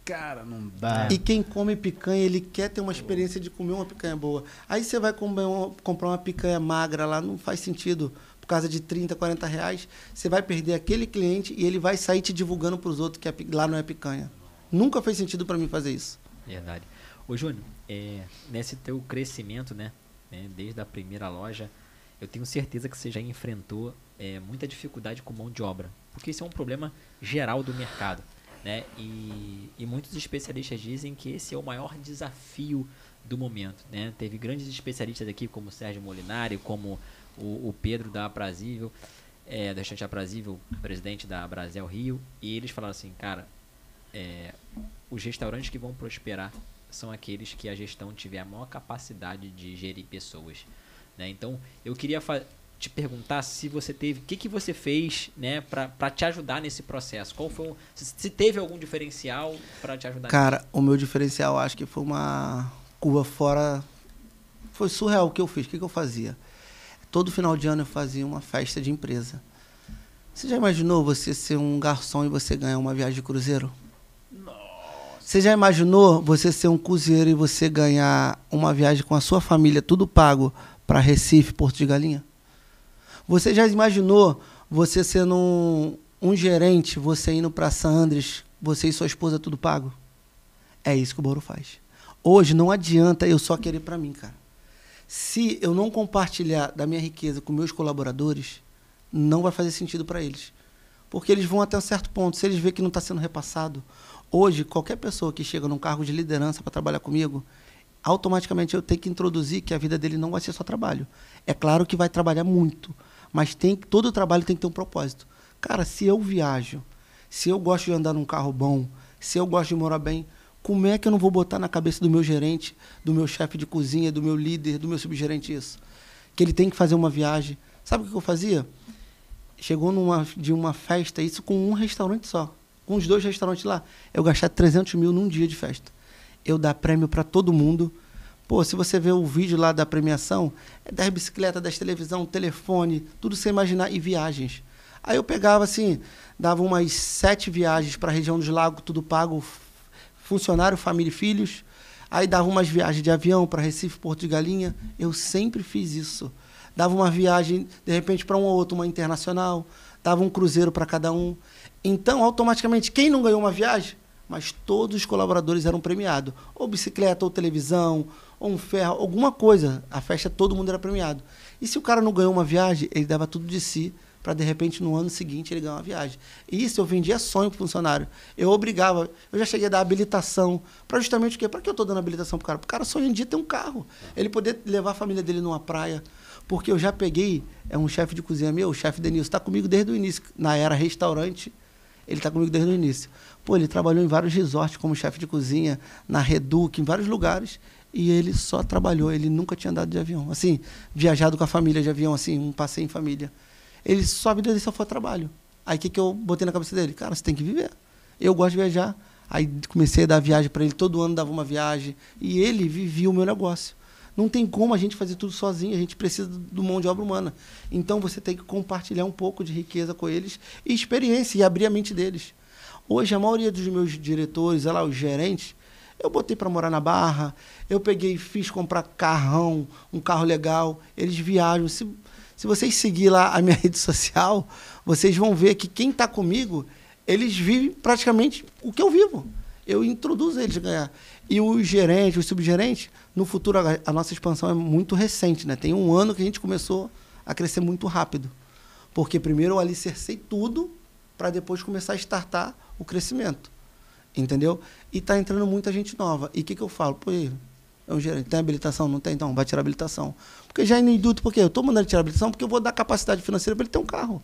Cara, não dá. E quem come picanha, ele quer ter uma experiência de comer uma picanha boa. Aí você vai comprar uma picanha magra lá, não faz sentido. Por causa de 30, 40 reais, você vai perder aquele cliente e ele vai sair te divulgando para os outros que lá não é picanha. Nunca fez sentido para mim fazer isso. Verdade. Ô, Júnior, nesse teu crescimento, né, desde a primeira loja, eu tenho certeza que você já enfrentou muita dificuldade com mão de obra. Porque isso é um problema geral do mercado. Né? E muitos especialistas dizem que esse é o maior desafio do momento, né? Teve grandes especialistas aqui como o Sérgio Molinari, como o Pedro da Aprazível, da Restaurante Aprazível, presidente da Brasel Rio, e eles falaram assim, cara, os restaurantes que vão prosperar são aqueles que a gestão tiver a maior capacidade de gerir pessoas, né? Então eu queria te perguntar se você teve, o que você fez, né, para te ajudar nesse processo? Qual foi, se teve algum diferencial para te ajudar? Cara, o meu diferencial acho que foi uma curva fora, foi surreal o que eu fiz. O que eu fazia? Todo final de ano eu fazia uma festa de empresa. Você já imaginou você ser um garçom e você ganhar uma viagem de cruzeiro? Nossa. Você já imaginou você ser um cozinheiro e você ganhar uma viagem com a sua família, tudo pago, para Recife, Porto de Galinha? Você já imaginou você sendo um gerente, você indo para San Andres, você e sua esposa tudo pago? É isso que o Bauru faz. Hoje não adianta eu só querer para mim, cara. Se eu não compartilhar da minha riqueza com meus colaboradores, não vai fazer sentido para eles. Porque eles vão até um certo ponto. Se eles verem que não está sendo repassado, hoje qualquer pessoa que chega num cargo de liderança para trabalhar comigo, automaticamente eu tenho que introduzir que a vida dele não vai ser só trabalho. É claro que vai trabalhar muito, mas todo trabalho tem que ter um propósito. Cara, se eu viajo, se eu gosto de andar num carro bom, se eu gosto de morar bem, como é que eu não vou botar na cabeça do meu gerente, do meu chefe de cozinha, do meu líder, do meu subgerente isso? Que ele tem que fazer uma viagem. Sabe o que eu fazia? Chegou de uma festa, isso com um restaurante só, com os 2 restaurantes lá, eu gastar 300 mil num dia de festa. Eu dar prêmio para todo mundo. Pô, se você ver o vídeo lá da premiação, é das bicicletas, das televisão, telefone, tudo sem imaginar, e viagens. Aí eu pegava assim, dava umas 7 viagens para a região dos lagos, tudo pago, funcionário, família e filhos. Aí dava umas viagens de avião para Recife, Porto de Galinha. Eu sempre fiz isso. Dava uma viagem, de repente, para um ou outro, uma internacional. Dava um cruzeiro para cada um. Então, automaticamente, quem não ganhou uma viagem, mas todos os colaboradores eram premiados. Ou bicicleta, ou televisão, ou um ferro, alguma coisa. A festa, todo mundo era premiado. E se o cara não ganhou uma viagem, ele dava tudo de si para, de repente, no ano seguinte, ele ganhar uma viagem. E isso eu vendia sonho para o funcionário. Eu obrigava, eu já cheguei a dar habilitação. Para justamente o quê? Para que eu estou dando habilitação para o cara? Para o cara sonha um dia ter um carro. Ele poder levar a família dele numa praia. Porque eu já peguei, um chefe de cozinha meu, o chefe Denilson, está comigo desde o início, na era restaurante. Ele está comigo desde o início. Pô, ele trabalhou em vários resorts como chefe de cozinha, na Reduc, em vários lugares, e ele só trabalhou, ele nunca tinha andado de avião. Assim, viajado com a família de avião, assim, um passeio em família. Ele, só a vida dele só foi trabalho. Aí o que eu botei na cabeça dele? Cara, você tem que viver. Eu gosto de viajar. Aí comecei a dar viagem para ele, todo ano dava uma viagem, e ele vivia o meu negócio. Não tem como a gente fazer tudo sozinho, a gente precisa do mão de obra humana. Então você tem que compartilhar um pouco de riqueza com eles e experiência, e abrir a mente deles. Hoje, a maioria dos meus diretores, olha lá, os gerentes, eu botei para morar na Barra, eu peguei, fiz comprar carrão, um carro legal, eles viajam. Se vocês seguirem lá a minha rede social, vocês vão ver que quem está comigo, eles vivem praticamente o que eu vivo. Eu introduzo eles a ganhar. E os gerentes, os subgerentes, no futuro, a nossa expansão é muito recente, né? Tem um ano que a gente começou a crescer muito rápido. Porque primeiro eu alicercei tudo para depois começar a startar o crescimento. Entendeu? E está entrando muita gente nova. E o que eu falo? Pô, é um gerente, tem habilitação? Não tem? Então, vai tirar habilitação. Porque já é induto, porque eu estou mandando ele tirar habilitação porque eu vou dar capacidade financeira para ele ter um carro.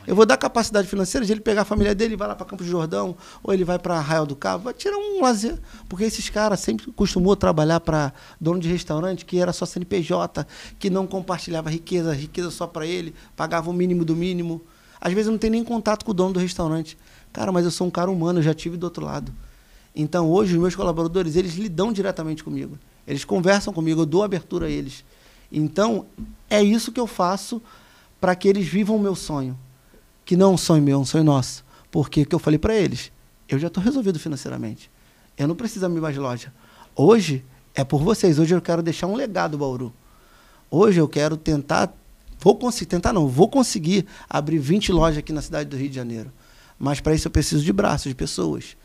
Eu vou dar capacidade financeira de ele pegar a família dele, vai lá para Campos do Jordão, ou ele vai para Arraial do Cabo, vai tirar um lazer. Porque esses caras sempre costumou trabalhar para dono de restaurante que era só CNPJ, que não compartilhava riqueza só para ele, pagava o mínimo do mínimo. Às vezes eu não tenho nem contato com o dono do restaurante. Cara, mas eu sou um cara humano, eu já tive do outro lado. Então hoje os meus colaboradores, eles lidam diretamente comigo. Eles conversam comigo, eu dou abertura a eles. Então é isso que eu faço para que eles vivam o meu sonho. Que não é um sonho meu, é um sonho nosso. Porque o que eu falei para eles, eu já estou resolvido financeiramente. Eu não preciso abrir mais loja. Hoje é por vocês. Hoje eu quero deixar um legado, Bauru. Hoje eu quero tentar, vou conseguir abrir 20 lojas aqui na cidade do Rio de Janeiro. Mas para isso eu preciso de braços, de pessoas.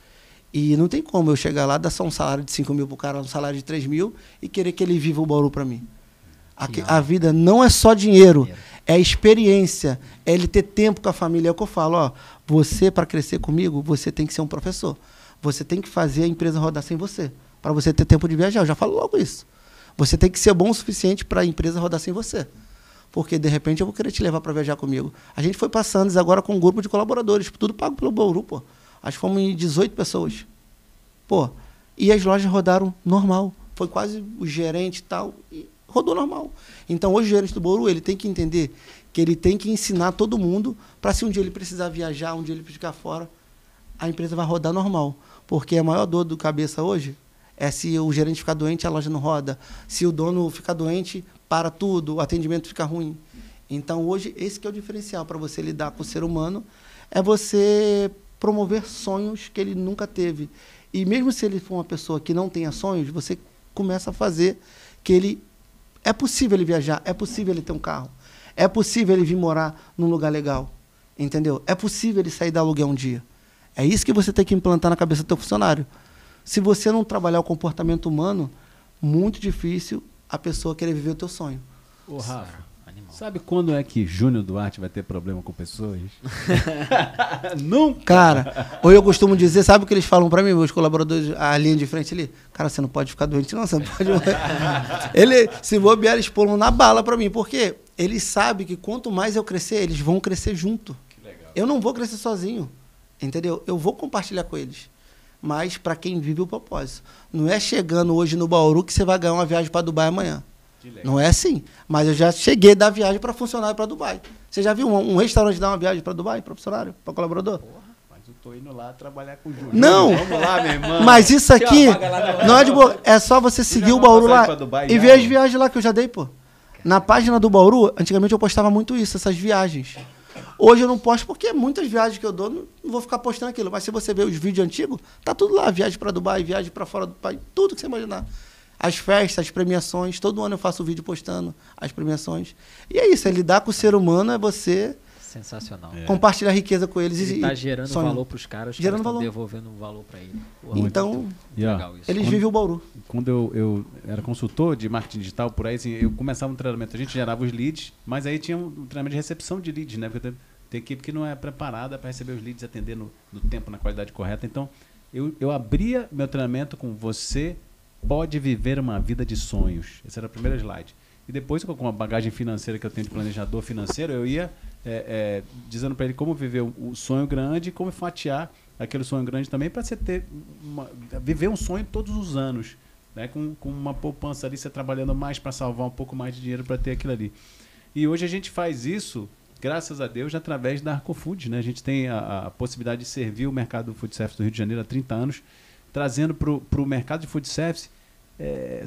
E não tem como eu chegar lá, dar só um salário de 5 mil para o cara, um salário de 3 mil e querer que ele viva o Bauru para mim. A vida não é só dinheiro. É experiência, é ele ter tempo com a família. É o que eu falo, ó, você, para crescer comigo, você tem que ser um professor. Você tem que fazer a empresa rodar sem você, para você ter tempo de viajar. Eu já falo logo isso. Você tem que ser bom o suficiente para a empresa rodar sem você. Porque, de repente, eu vou querer te levar para viajar comigo. A gente foi passando agora com um grupo de colaboradores, tudo pago pelo Bauru, pô. Acho que fomos em 18 pessoas. Pô, e as lojas rodaram normal. Foi quase o gerente e tal, e rodou normal. Então, hoje o gerente do Bauru, ele tem que entender que ele tem que ensinar todo mundo para se um dia ele precisar viajar, um dia ele ficar fora, a empresa vai rodar normal. Porque a maior dor do cabeça hoje é se o gerente ficar doente, a loja não roda. Se o dono ficar doente, para tudo, o atendimento fica ruim. Então, hoje, esse que é o diferencial para você lidar com o ser humano, é você promover sonhos que ele nunca teve. E mesmo se ele for uma pessoa que não tenha sonhos, você começa a fazer que ele... É possível ele viajar, é possível ele ter um carro, é possível ele vir morar num lugar legal, entendeu? É possível ele sair da aluguel um dia. É isso que você tem que implantar na cabeça do teu funcionário. Se você não trabalhar o comportamento humano, muito difícil a pessoa querer viver o teu sonho. Ô, Rafa, sabe quando é que Júnior Duarte vai ter problema com pessoas? Nunca! Cara, ou eu costumo dizer, sabe o que eles falam pra mim, meus colaboradores, a linha de frente ali? Cara, você não pode ficar doente, não, você não pode... Se bobear, eles pulam na bala pra mim, porque eles sabem que quanto mais eu crescer, eles vão crescer junto. Que legal. Eu não vou crescer sozinho, entendeu? Eu vou compartilhar com eles. Mas para quem vive o propósito. Não é chegando hoje no Bauru que você vai ganhar uma viagem para Dubai amanhã. Não é assim. Mas eu já cheguei a dar viagem para funcionário para Dubai. Você já viu um restaurante dar uma viagem para Dubai, para funcionário, para colaborador? Porra, mas eu tô indo lá trabalhar com o Júnior. Não. Vamos lá, meu irmão. Mas isso aqui, não é de boa. É só você seguir o Bauru lá e ver as viagens lá que eu já dei, pô. Na página do Bauru, antigamente eu postava muito isso, essas viagens. Hoje eu não posto porque muitas viagens que eu dou, não vou ficar postando aquilo. Mas se você ver os vídeos antigos, tá tudo lá. Viagem para Dubai, viagem para fora do país, tudo que você imaginar. As festas, as premiações, todo ano eu faço vídeo postando as premiações. E é isso, é lidar com o ser humano, é você... Sensacional. Compartilhar riqueza com eles. Ele tá gerando valor para os caras, gerando valor, devolvendo valor para ele. Porra, então, legal isso. Eles vivem o Bauru. Quando eu era consultor de marketing digital, por aí, assim, eu começava um treinamento, a gente gerava os leads, mas aí tinha um treinamento de recepção de leads, né? Porque tem equipe que não é preparada para receber os leads, atender no tempo, na qualidade correta. Então, eu abria meu treinamento com você pode viver uma vida de sonhos. Esse era o primeiro slide. E depois, com a bagagem financeira que eu tenho de planejador financeiro, eu ia dizendo para ele como viver o sonho grande e como fatiar aquele sonho grande também para você viver um sonho todos os anos, né? Com uma poupança ali, você trabalhando mais para salvar um pouco mais de dinheiro para ter aquilo ali. E hoje a gente faz isso, graças a Deus, através da Arcofood, né? A gente tem a possibilidade de servir o mercado do food service do Rio de Janeiro há 30 anos, trazendo para o mercado de food service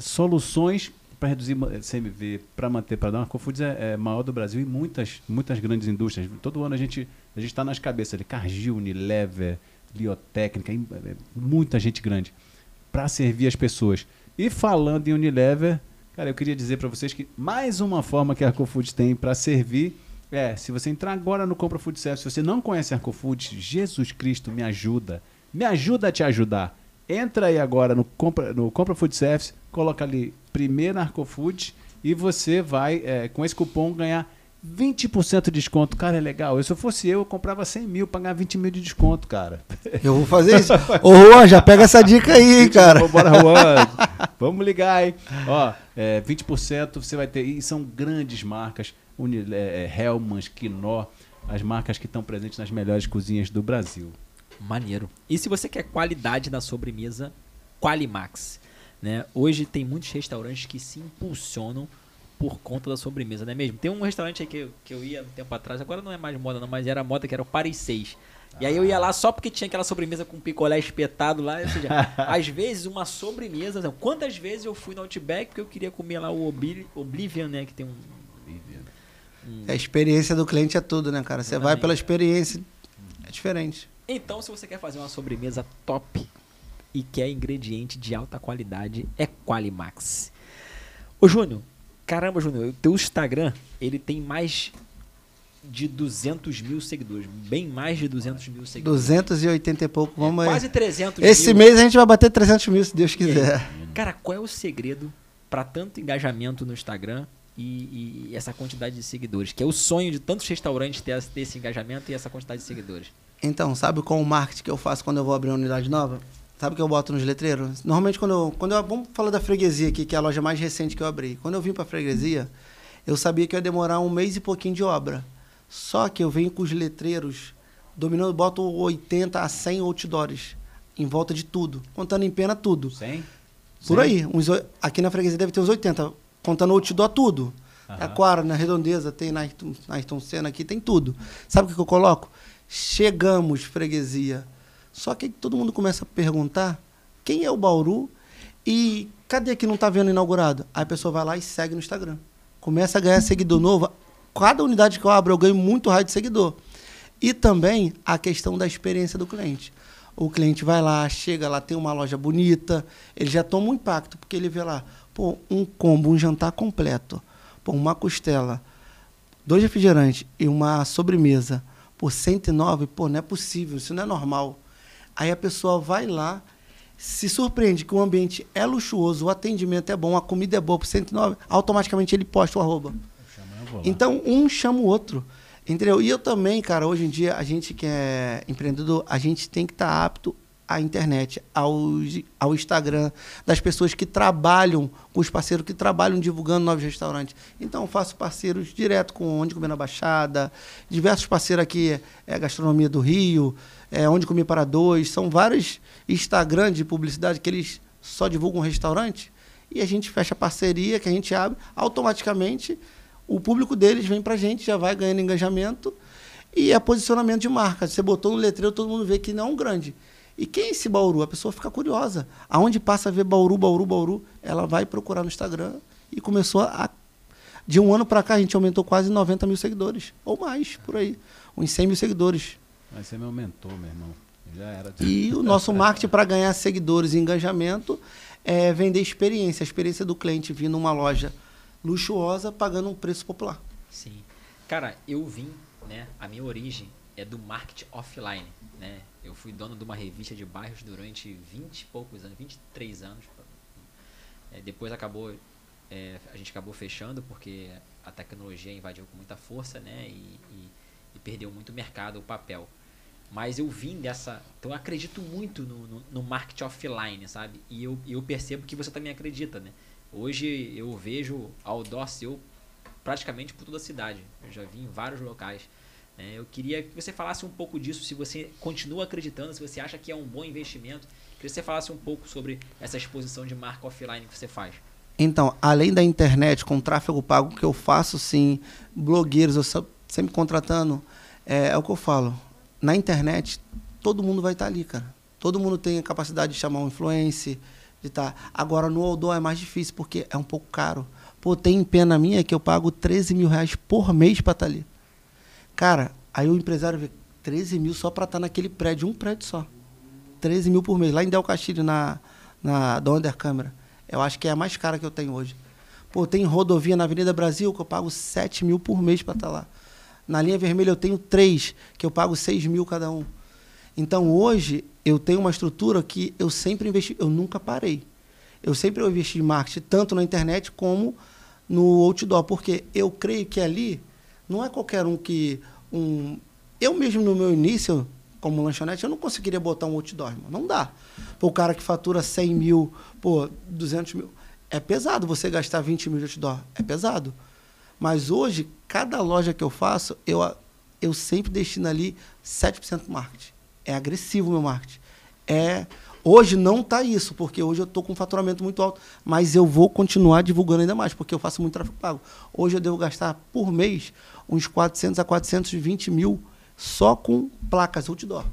soluções para reduzir CMV, para manter, para dar. A Arcofood é maior do Brasil e muitas grandes indústrias. Todo ano a gente está nas cabeças ali, Cargill, Unilever, Biotécnica, muita gente grande, para servir as pessoas. E falando em Unilever, cara, eu queria dizer para vocês que mais uma forma que a Arcofood tem para servir se você entrar agora no Compra Food Service, se você não conhece a Arcofood, Jesus Cristo, me ajuda a te ajudar. Entra aí agora no Compra Food Service, coloca ali Primeira Arcofood e você vai, com esse cupom, ganhar 20% de desconto. Cara, é legal. Se eu fosse eu comprava 100 mil, pagar 20 mil de desconto, cara. Eu vou fazer isso. Ô, Juan, já pega essa dica aí, cara. Bora, Juan. Vamos ligar, hein? Ó, 20% você vai ter. E são grandes marcas. Hellmann's, Quinó, as marcas que estão presentes nas melhores cozinhas do Brasil. Maneiro. E se você quer qualidade na sobremesa, Qualimax, né? Hoje tem muitos restaurantes que se impulsionam por conta da sobremesa, não é mesmo? Tem um restaurante aí que eu ia um tempo atrás, agora não é mais moda não, mas era moda, que era o Paris 6. E aí eu ia lá só porque tinha aquela sobremesa com picolé espetado lá, ou seja, às vezes uma sobremesa, não, quantas vezes eu fui no Outback porque eu queria comer lá o Oblivion, né, que tem A experiência do cliente é tudo, né, cara? Você vai pela experiência, é diferente. Então, se você quer fazer uma sobremesa top e quer ingrediente de alta qualidade, é Qualimax. Ô, Júnior, caramba, Júnior, o teu Instagram, ele tem mais de 200 mil seguidores. Bem mais de 200 mil seguidores. 280 e pouco, vamos aí. Quase 300 Esse mil. mês a gente vai bater 300 mil, se Deus quiser. Cara, qual é o segredo para tanto engajamento no Instagram e essa quantidade de seguidores? Que é o sonho de tantos restaurantes ter esse engajamento e essa quantidade de seguidores. Então, sabe qual o marketing que eu faço quando eu vou abrir uma unidade nova? Sabe o que eu boto nos letreiros? Normalmente, vamos falar da freguesia aqui, que é a loja mais recente que eu abri. Quando eu vim para a freguesia, eu sabia que ia demorar 1 mês e pouquinho de obra. Só que eu venho com os letreiros dominando, boto 80 a 100 outdoors em volta de tudo, contando em pena tudo. 100? Por aí. Aqui na freguesia deve ter uns 80, contando outdoor tudo. Aquara, na Redondeza, tem na Ayrton Senna aqui, tem tudo. Sabe o que eu coloco? Chegamos, freguesia. Só que todo mundo começa a perguntar quem é o Bauru e cadê que não está vendo inaugurado? Aí a pessoa vai lá e segue no Instagram. Começa a ganhar seguidor novo. Cada unidade que eu abro, eu ganho muito raio de seguidor. E também a questão da experiência do cliente. O cliente vai lá, chega lá, tem uma loja bonita, ele já toma um impacto, porque ele vê lá, pô, um combo, um jantar completo, pô, uma costela, 2 refrigerantes e uma sobremesa por 109, pô, não é possível, isso não é normal. Aí a pessoa vai lá, se surpreende que o ambiente é luxuoso, o atendimento é bom, a comida é boa por 109, automaticamente ele posta o arroba. Então, um chama o outro, entendeu? E eu também, cara, hoje em dia, a gente que é empreendedor, a gente tem que estar apto à internet, ao Instagram, das pessoas que trabalham, com os parceiros que trabalham divulgando novos restaurantes. Então, faço parceiros direto com Onde Comer na Baixada, diversos parceiros aqui, Gastronomia do Rio, Onde Comer para Dois, são vários Instagram de publicidade que eles só divulgam restaurante, e a gente fecha parceria, que a gente abre, automaticamente o público deles vem pra gente, já vai ganhando engajamento, e é posicionamento de marca. Você botou no letreiro, todo mundo vê que não é um grande. E quem é esse Bauru? A pessoa fica curiosa. Aonde passa a ver Bauru, Bauru, Bauru, ela vai procurar no Instagram e começou de um ano para cá, a gente aumentou quase 90 mil seguidores. Ou mais, por aí. Uns 100 mil seguidores. Mas você me aumentou, meu irmão. Já era. E o nosso marketing para ganhar seguidores e engajamento é vender experiência. A experiência do cliente vir numa loja luxuosa pagando um preço popular. Sim. Cara, eu vim, né? A minha origem é do marketing offline, né? Eu fui dono de uma revista de bairros durante 20 e poucos anos, 23 anos. Depois a gente acabou fechando porque a tecnologia invadiu com muita força, né? E perdeu muito mercado, o papel. Mas eu vim dessa... Então eu acredito muito no marketing offline, sabe? E eu percebo que você também acredita, né? Hoje eu vejo outdoor seu praticamente por toda a cidade. Eu já vi em vários locais. Eu queria que você falasse um pouco disso, se você continua acreditando, se você acha que é um bom investimento. Queria que você falasse um pouco sobre essa exposição de marca offline que você faz. Então, além da internet, com tráfego pago, que eu faço sim, blogueiros, eu sempre contratando, é o que eu falo. Na internet, todo mundo vai estar ali, cara. Todo mundo tem a capacidade de chamar um influencer, de estar. Agora, no outdoor é mais difícil, porque é um pouco caro. Pô, tem pena minha que eu pago 13 mil reais por mês para estar ali. Cara, aí o empresário vê 13 mil só para estar naquele prédio, um prédio só. 13 mil por mês. Lá em Del Castilho, da Undercâmara. Eu acho que é a mais cara que eu tenho hoje. Pô, tem rodovia na Avenida Brasil que eu pago 7 mil por mês para estar lá. Na linha vermelha eu tenho 3, que eu pago 6 mil cada um. Então hoje eu tenho uma estrutura que eu sempre investi, eu nunca parei. Eu sempre investi em marketing, tanto na internet como no outdoor, porque eu creio que ali não é qualquer um que... Eu mesmo no meu início, como lanchonete, eu não conseguiria botar um outdoor, irmão. Não dá. Pô, o cara que fatura 100 mil, 200 mil... É pesado você gastar 20 mil de outdoor. É pesado. Mas hoje, cada loja que eu faço, eu sempre destino ali 7% do marketing. É agressivo o meu marketing. Hoje não está isso, porque hoje eu estou com um faturamento muito alto, mas eu vou continuar divulgando ainda mais, porque eu faço muito tráfego pago. Hoje eu devo gastar por mês uns 400 a 420 mil só com placas outdoor.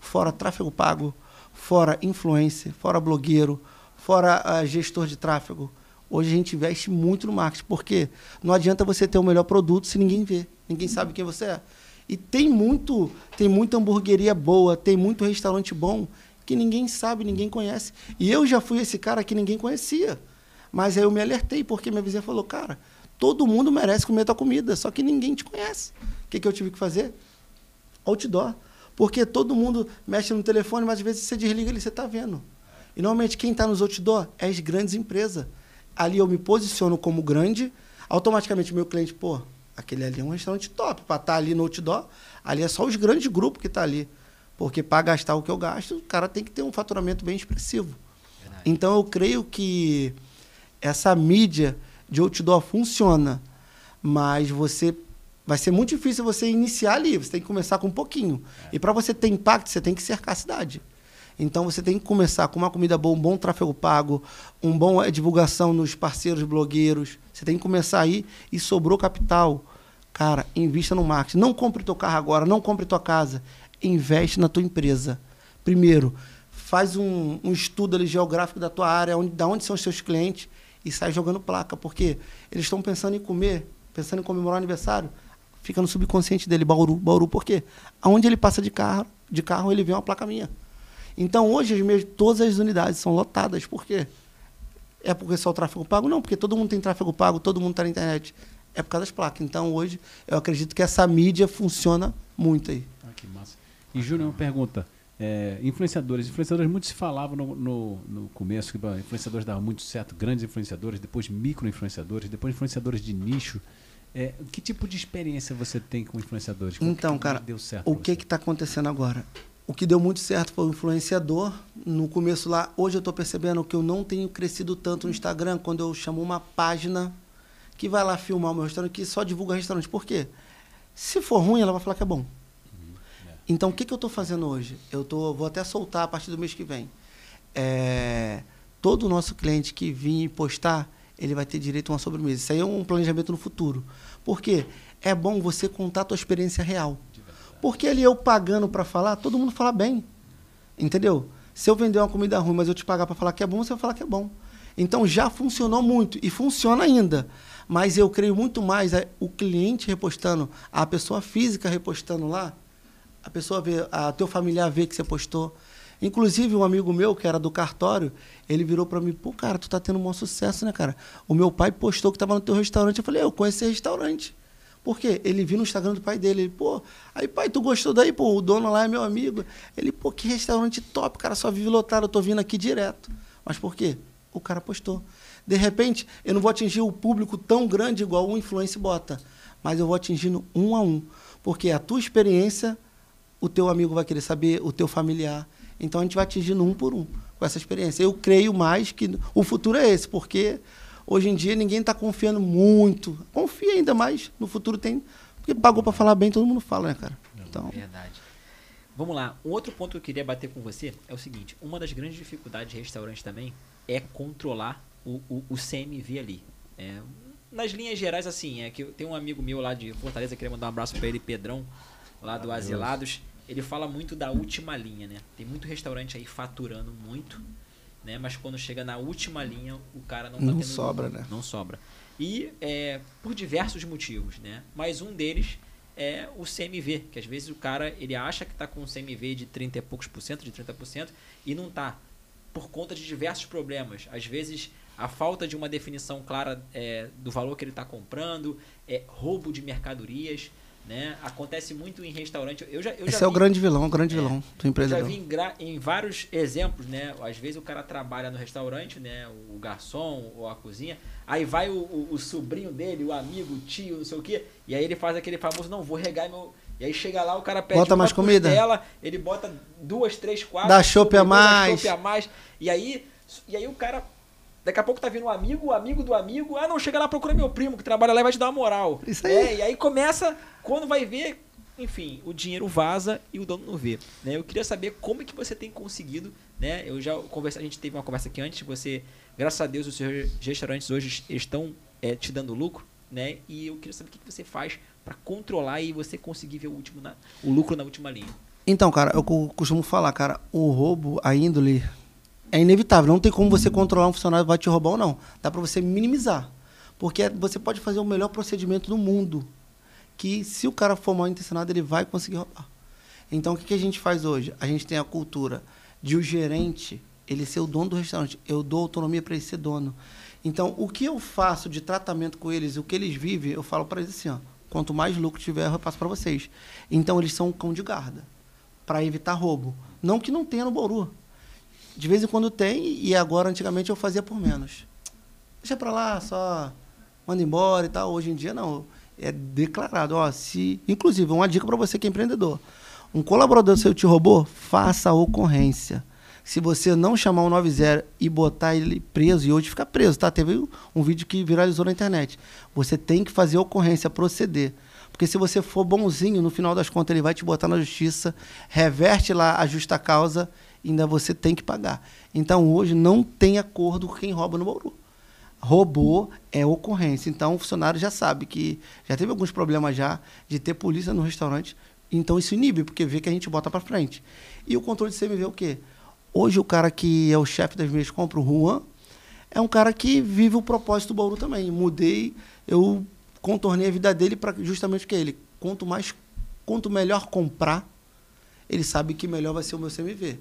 Fora tráfego pago, fora influencer, fora blogueiro, fora gestor de tráfego. Hoje a gente investe muito no marketing, porque não adianta você ter o melhor produto se ninguém vê, ninguém sabe quem você é. E tem muita hamburgueria boa, tem muito restaurante bom, que ninguém sabe, ninguém conhece. E eu já fui esse cara que ninguém conhecia. Mas aí eu me alertei, porque minha vizinha falou, cara, todo mundo merece comer tua comida, só que ninguém te conhece. O que eu tive que fazer? Outdoor. Porque todo mundo mexe no telefone, mas às vezes você desliga ali, você está vendo. E normalmente quem está nos outdoor é as grandes empresas. Ali eu me posiciono como grande, automaticamente o meu cliente, aquele ali é um restaurante top, para estar ali no outdoor, ali é só os grandes grupos que estão ali. Porque para gastar o que eu gasto, o cara tem que ter um faturamento bem expressivo. Verdade. Então, eu creio que essa mídia de outdoor funciona, mas vai ser muito difícil você iniciar ali, você tem que começar com um pouquinho. E para você ter impacto, você tem que cercar a cidade. Então, você tem que começar com uma comida boa, um bom tráfego pago, uma boa divulgação nos parceiros blogueiros. Você tem que começar aí e sobrou capital. Cara, invista no marketing. Não compre teu carro agora, não compre tua casa. Investe na tua empresa. Primeiro, faz um estudo ali geográfico da tua área, da onde são os seus clientes e sai jogando placa, porque eles estão pensando em comer, pensando em comemorar o aniversário, fica no subconsciente dele, Bauru. Por quê? Aonde ele passa de carro ele vê uma placa minha. Então, hoje, todas as unidades são lotadas. Por quê? É porque só o tráfego pago? Não, porque todo mundo tem tráfego pago, todo mundo está na internet. É por causa das placas. Então, hoje, eu acredito que essa mídia funciona muito aí. Que massa. E, Júnior, uma pergunta. Influenciadores muito se falavam no começo que influenciadores davam muito certo, grandes influenciadores, depois micro-influenciadores, depois influenciadores de nicho. Que tipo de experiência você tem com influenciadores? Então, cara, deu certo o que está acontecendo agora? O que deu muito certo foi o influenciador. No começo lá, hoje eu estou percebendo que eu não tenho crescido tanto no Instagram quando eu chamo uma página que vai lá filmar o meu restaurante, que só divulga restaurante. Por quê? Se for ruim, ela vai falar que é bom. Então, o que eu estou fazendo hoje? Vou até soltar a partir do mês que vem. Todo o nosso cliente que vir postar, ele vai ter direito a uma sobremesa. Isso aí é um planejamento no futuro. Por quê? É bom você contar a tua experiência real. Porque ali eu pagando para falar, todo mundo fala bem. Entendeu? Se eu vender uma comida ruim, mas eu te pagar para falar que é bom, você vai falar que é bom. Então, já funcionou muito e funciona ainda. Mas eu creio muito mais o cliente repostando, a pessoa física repostando lá, a pessoa vê, teu familiar vê que você postou. Inclusive, um amigo meu, que era do cartório, ele virou para mim, cara, tu tá tendo um bom sucesso, né, cara? O meu pai postou que tava no teu restaurante. Eu falei, eu conheço esse restaurante. Por quê? Ele viu no Instagram do pai dele. Ele, aí pai, tu gostou daí? O dono lá é meu amigo. Ele, que restaurante top, cara, só vive lotado, eu tô vindo aqui direto. Mas por quê? O cara postou. De repente, eu não vou atingir o público tão grande igual o influencer bota, mas eu vou atingindo um a um. Porque a tua experiência, o teu amigo vai querer saber, o teu familiar. Então, a gente vai atingindo um por um com essa experiência. Eu creio mais que o futuro é esse, porque Hoje em dia ninguém está confiando muito. Confia ainda mais, no futuro tem. Porque pagou para falar bem, todo mundo fala, né, cara? Então, Verdade. Vamos lá. Um outro ponto que eu queria bater com você é o seguinte. Uma das grandes dificuldades de restaurante também é controlar o CMV ali. Nas linhas gerais, assim, é que tem um amigo meu lá de Fortaleza, queria mandar um abraço para ele, Pedrão, lá do Asilados. Ele fala muito da última linha, né? Tem muito restaurante aí faturando muito, né? Mas quando chega na última linha, o cara não tá não tendo sobra, lucro, né? não sobra. E por diversos motivos, né? Mas um deles é o CMV, que às vezes o cara ele acha que está com um CMV de 30 e poucos por cento, de 30%, e não tá, por conta de diversos problemas. Às vezes a falta de uma definição clara do valor que ele está comprando, roubo de mercadorias, né? Acontece muito em restaurante. Esse é o grande vilão do eu já empreendedor. vi em vários exemplos, né? Às vezes o cara trabalha no restaurante, né? O garçom ou a cozinha, aí vai o sobrinho dele, o amigo, o tio, não sei o quê, e aí ele faz aquele famoso, não, vou regar meu... E aí chega lá, o cara pede bota mais comida, ele bota 2, 3, 4... dá chopp a mais. E aí o cara... Daqui a pouco tá vindo um amigo, o amigo do amigo. Ah, não, chega lá, procura meu primo que trabalha lá e vai te dar uma moral. Isso aí. E aí começa, quando vai ver, enfim, o dinheiro vaza e o dono não vê. Né? Eu queria saber como é que você tem conseguido, né? A gente teve uma conversa aqui antes, você, graças a Deus, os seus restaurantes hoje estão te dando lucro, né? E eu queria saber o que você faz para controlar e você conseguir ver o lucro na última linha. Então, cara, eu costumo falar, cara, o roubo, a índole... é inevitável, não tem como você controlar um funcionário que vai te roubar ou não. Dá para você minimizar. Porque você pode fazer o melhor procedimento do mundo. Que se o cara for mal intencionado, ele vai conseguir roubar. Então, o que a gente faz hoje? A gente tem a cultura de o gerente, ele ser o dono do restaurante. Eu dou autonomia para ele ser dono. Então, o que eu faço de tratamento com eles, o que eles vivem, eu falo para eles assim, ó, quanto mais lucro tiver, eu passo para vocês. Então, eles são um cão de guarda, para evitar roubo. Não que não tenha no Bauru. De vez em quando tem, e agora, antigamente, eu fazia por menos. Deixa pra lá, só manda embora e tal. Hoje em dia, não. É declarado. Ó, inclusive, uma dica para você que é empreendedor. Um colaborador seu te roubou, faça a ocorrência. Se você não chamar o 90 e botar ele preso, e hoje fica preso, tá? Teve um vídeo que viralizou na internet. Você tem que fazer a ocorrência, proceder. Porque se você for bonzinho, no final das contas, ele vai te botar na justiça, reverte lá a justa causa, ainda você tem que pagar. Então, hoje, não tem acordo com quem rouba no Bauru. Roubou é ocorrência. Então, o funcionário já sabe que já teve alguns problemas já de ter polícia no restaurante. Então, isso inibe, porque vê que a gente bota para frente. E o controle de CMV é o quê? Hoje, o cara que é o chefe das minhas compras, o Juan, é um cara que vive o propósito do Bauru também. Mudei, eu contornei a vida dele para justamente porque ele, quanto melhor comprar, ele sabe que melhor vai ser o meu CMV.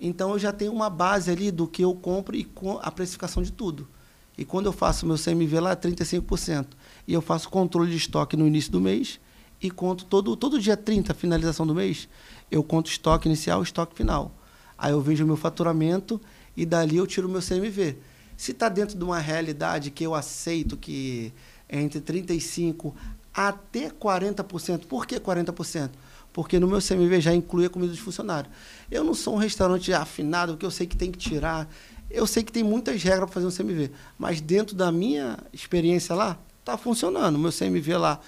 Então, eu já tenho uma base ali do que eu compro e com a precificação de tudo. E quando eu faço meu CMV lá, é 35%. E eu faço controle de estoque no início do mês e conto todo dia 30, finalização do mês, eu conto estoque inicial e estoque final. Aí eu vejo o meu faturamento e dali eu tiro o meu CMV. Se está dentro de uma realidade que eu aceito que é entre 35% até 40%. Por que 40%? Porque no meu CMV já inclui a comida dos funcionários. Eu não sou um restaurante afinado, porque eu sei que tem que tirar. Eu sei que tem muitas regras para fazer um CMV. Mas dentro da minha experiência lá, está funcionando. O meu CMV lá,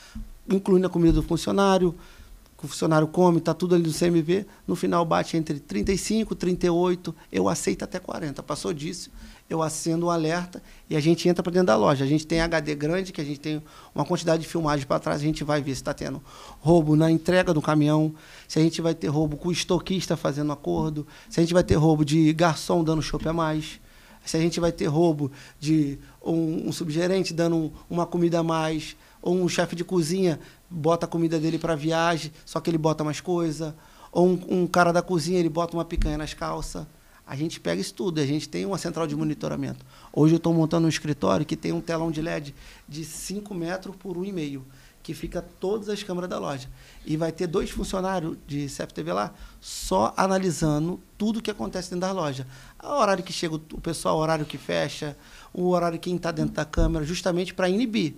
incluindo a comida do funcionário, que o funcionário come, está tudo ali no CMV. No final bate entre 35%, 38%. Eu aceito até 40%. Passou disso, eu acendo o alerta e a gente entra para dentro da loja. A gente tem HD grande, que a gente tem uma quantidade de filmagem para trás, a gente vai ver se está tendo roubo na entrega do caminhão, se a gente vai ter roubo com o estoquista fazendo acordo, se a gente vai ter roubo de garçom dando chopp a mais, se a gente vai ter roubo de um subgerente dando uma comida a mais, ou um chefe de cozinha bota a comida dele para viagem, só que ele bota mais coisa, ou um cara da cozinha, ele bota uma picanha nas calças. A gente pega isso tudo, a gente tem uma central de monitoramento. Hoje eu estou montando um escritório que tem um telão de LED de 5 metros por 1,5, que fica todas as câmeras da loja. E vai ter 2 funcionários de CFTV lá, só analisando tudo que acontece dentro da loja. O horário que chega o pessoal, o horário que fecha, o horário que quem está dentro da câmera, justamente para inibir.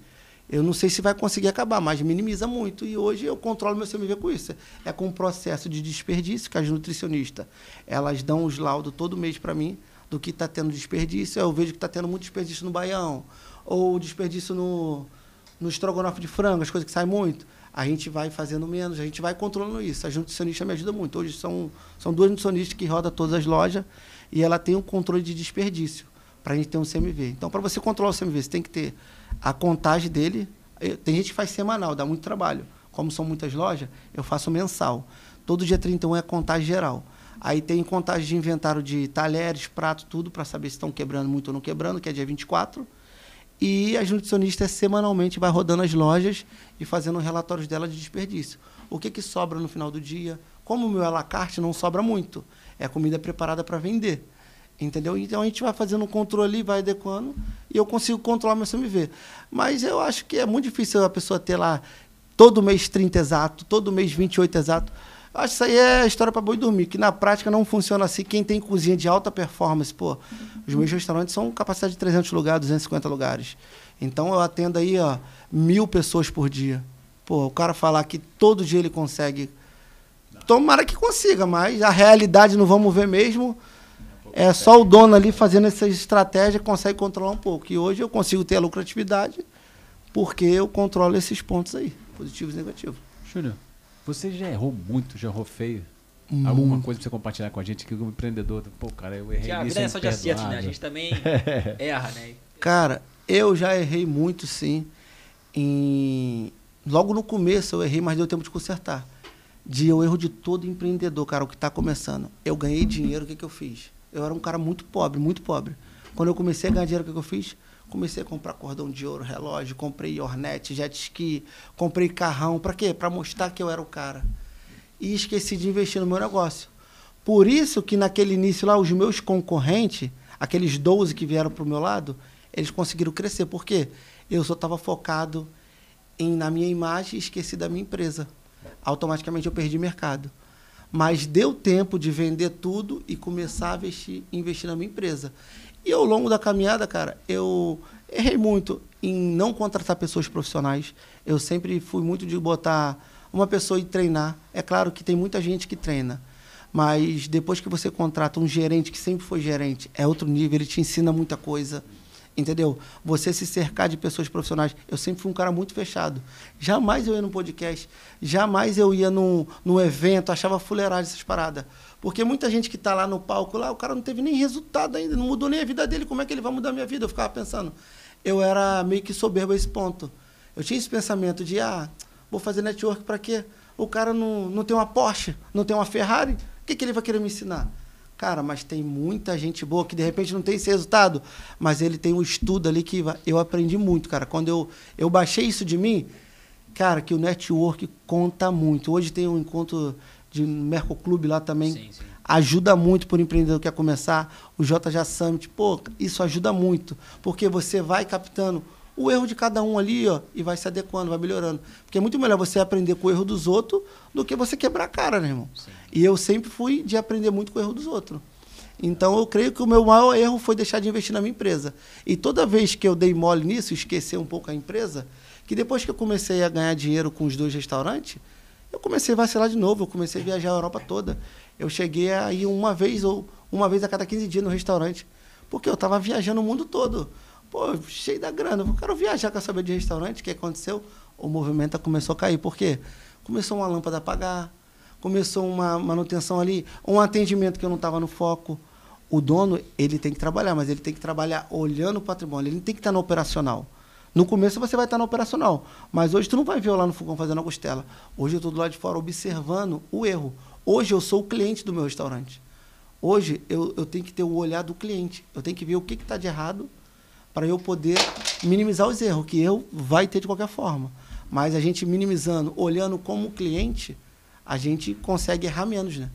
Eu não sei se vai conseguir acabar, mas minimiza muito. E hoje eu controlo meu CMV com isso. É com o processo de desperdício, que as nutricionistas, elas dão os laudos todo mês para mim do que está tendo desperdício. Eu vejo que está tendo muito desperdício no Baião, ou desperdício no estrogonofe de frango, as coisas que saem muito, a gente vai fazendo menos, a gente vai controlando isso. A nutricionista me ajuda muito. Hoje são 2 nutricionistas que rodam todas as lojas e ela tem um controle de desperdício para a gente ter um CMV. Então, para você controlar o CMV, você tem que ter a contagem dele. Tem gente que faz semanal, dá muito trabalho. Como são muitas lojas, eu faço mensal. Todo dia 31 é contagem geral. Aí tem contagem de inventário de talheres, pratos, tudo, para saber se estão quebrando muito ou não quebrando, que é dia 24. E as nutricionistas semanalmente vai rodando as lojas e fazendo relatórios dela de desperdício. O que sobra no final do dia? Como o meu à la carte não sobra muito. É comida preparada para vender. Entendeu? Então a gente vai fazendo um controle, vai adequando e eu consigo controlar meu CMV. Mas eu acho que é muito difícil a pessoa ter lá todo mês 30 exato, todo mês 28 exato. Eu acho que isso aí é história para boi dormir, que na prática não funciona assim. Quem tem cozinha de alta performance, pô, os meus restaurantes são capacidade de 300 lugares, 250 lugares. Então eu atendo aí, ó, 1.000 pessoas por dia. Pô, o cara falar que todo dia ele consegue, tomara que consiga, mas a realidade não vamos ver mesmo. É só o dono ali fazendo essa estratégia que consegue controlar um pouco. E hoje eu consigo ter a lucratividade porque eu controlo esses pontos aí, positivos e negativos. Júnior, você já errou muito, já errou feio? Alguma coisa pra você compartilhar com a gente que o empreendedor, pô, cara, eu errei a nisso. vida é só de acerto, né? A gente também erra, né? Cara, eu já errei muito, sim. Logo no começo eu errei, mas deu tempo de consertar. O erro de todo empreendedor, cara, o que está começando. Eu ganhei dinheiro, o que eu fiz? Eu era um cara muito pobre, muito pobre. Quando eu comecei a ganhar dinheiro, o que eu fiz? Comecei a comprar cordão de ouro, relógio, comprei Hornet, jet ski, comprei carrão. Para quê? Para mostrar que eu era o cara. E esqueci de investir no meu negócio. Por isso que naquele início lá, os meus concorrentes, aqueles 12 que vieram para o meu lado, eles conseguiram crescer. Por quê? Eu só estava focado na minha imagem e esqueci da minha empresa. Automaticamente eu perdi mercado. Mas deu tempo de vender tudo e começar a investir na minha empresa. E ao longo da caminhada, cara, eu errei muito em não contratar pessoas profissionais. Eu sempre fui muito de botar uma pessoa e treinar. É claro que tem muita gente que treina, mas depois que você contrata um gerente que sempre foi gerente, é outro nível, ele te ensina muita coisa. Entendeu? Você se cercar de pessoas profissionais. Eu sempre fui um cara muito fechado. Jamais eu ia num podcast, jamais eu ia num evento, achava fuleiragem essas paradas. Porque muita gente que está lá no palco, lá, o cara não teve nem resultado ainda, não mudou nem a vida dele, como é que ele vai mudar a minha vida? Eu ficava pensando. Eu era meio que soberbo a esse ponto. Eu tinha esse pensamento de, vou fazer network para quê? O cara não tem uma Porsche, não tem uma Ferrari, o que ele vai querer me ensinar? Cara, mas tem muita gente boa que de repente não tem esse resultado, mas ele tem um estudo ali que eu aprendi muito, cara. Quando eu baixei isso de mim, cara, que o network conta muito. Hoje tem um encontro de Mercoclube lá também, sim. Ajuda muito para o empreendedor que quer começar, o JJ Summit, pô, isso ajuda muito, porque você vai captando o erro de cada um ali, ó, e vai se adequando, vai melhorando. Porque é muito melhor você aprender com o erro dos outros do que você quebrar a cara, né, irmão? Sim. E eu sempre fui de aprender muito com o erro dos outros. Então, eu creio que o meu maior erro foi deixar de investir na minha empresa. E toda vez que eu dei mole nisso, esquecer um pouco a empresa, que depois que eu comecei a ganhar dinheiro com os 2 restaurantes, eu comecei a vacilar de novo, eu comecei a viajar a Europa toda. Eu cheguei a ir uma vez a cada 15 dias no restaurante, porque eu estava viajando o mundo todo. Pô, cheio da grana, eu quero viajar, quero saber de restaurante, o que aconteceu? O movimento começou a cair, por quê? Começou uma lâmpada a apagar, começou uma manutenção ali, um atendimento que eu não estava no foco. O dono, ele tem que trabalhar, mas ele tem que trabalhar olhando o patrimônio, ele não tem que estar no operacional. No começo você vai estar no operacional, mas hoje tu não vai ver eu lá no fogão fazendo a costela. Hoje eu estou do lado de fora observando o erro. Hoje eu sou o cliente do meu restaurante. Hoje eu tenho que ter o olhar do cliente, eu tenho que ver o que está de errado, para eu poder minimizar os erros, que erro vai ter de qualquer forma. Mas a gente minimizando, olhando como cliente, a gente consegue errar menos, né?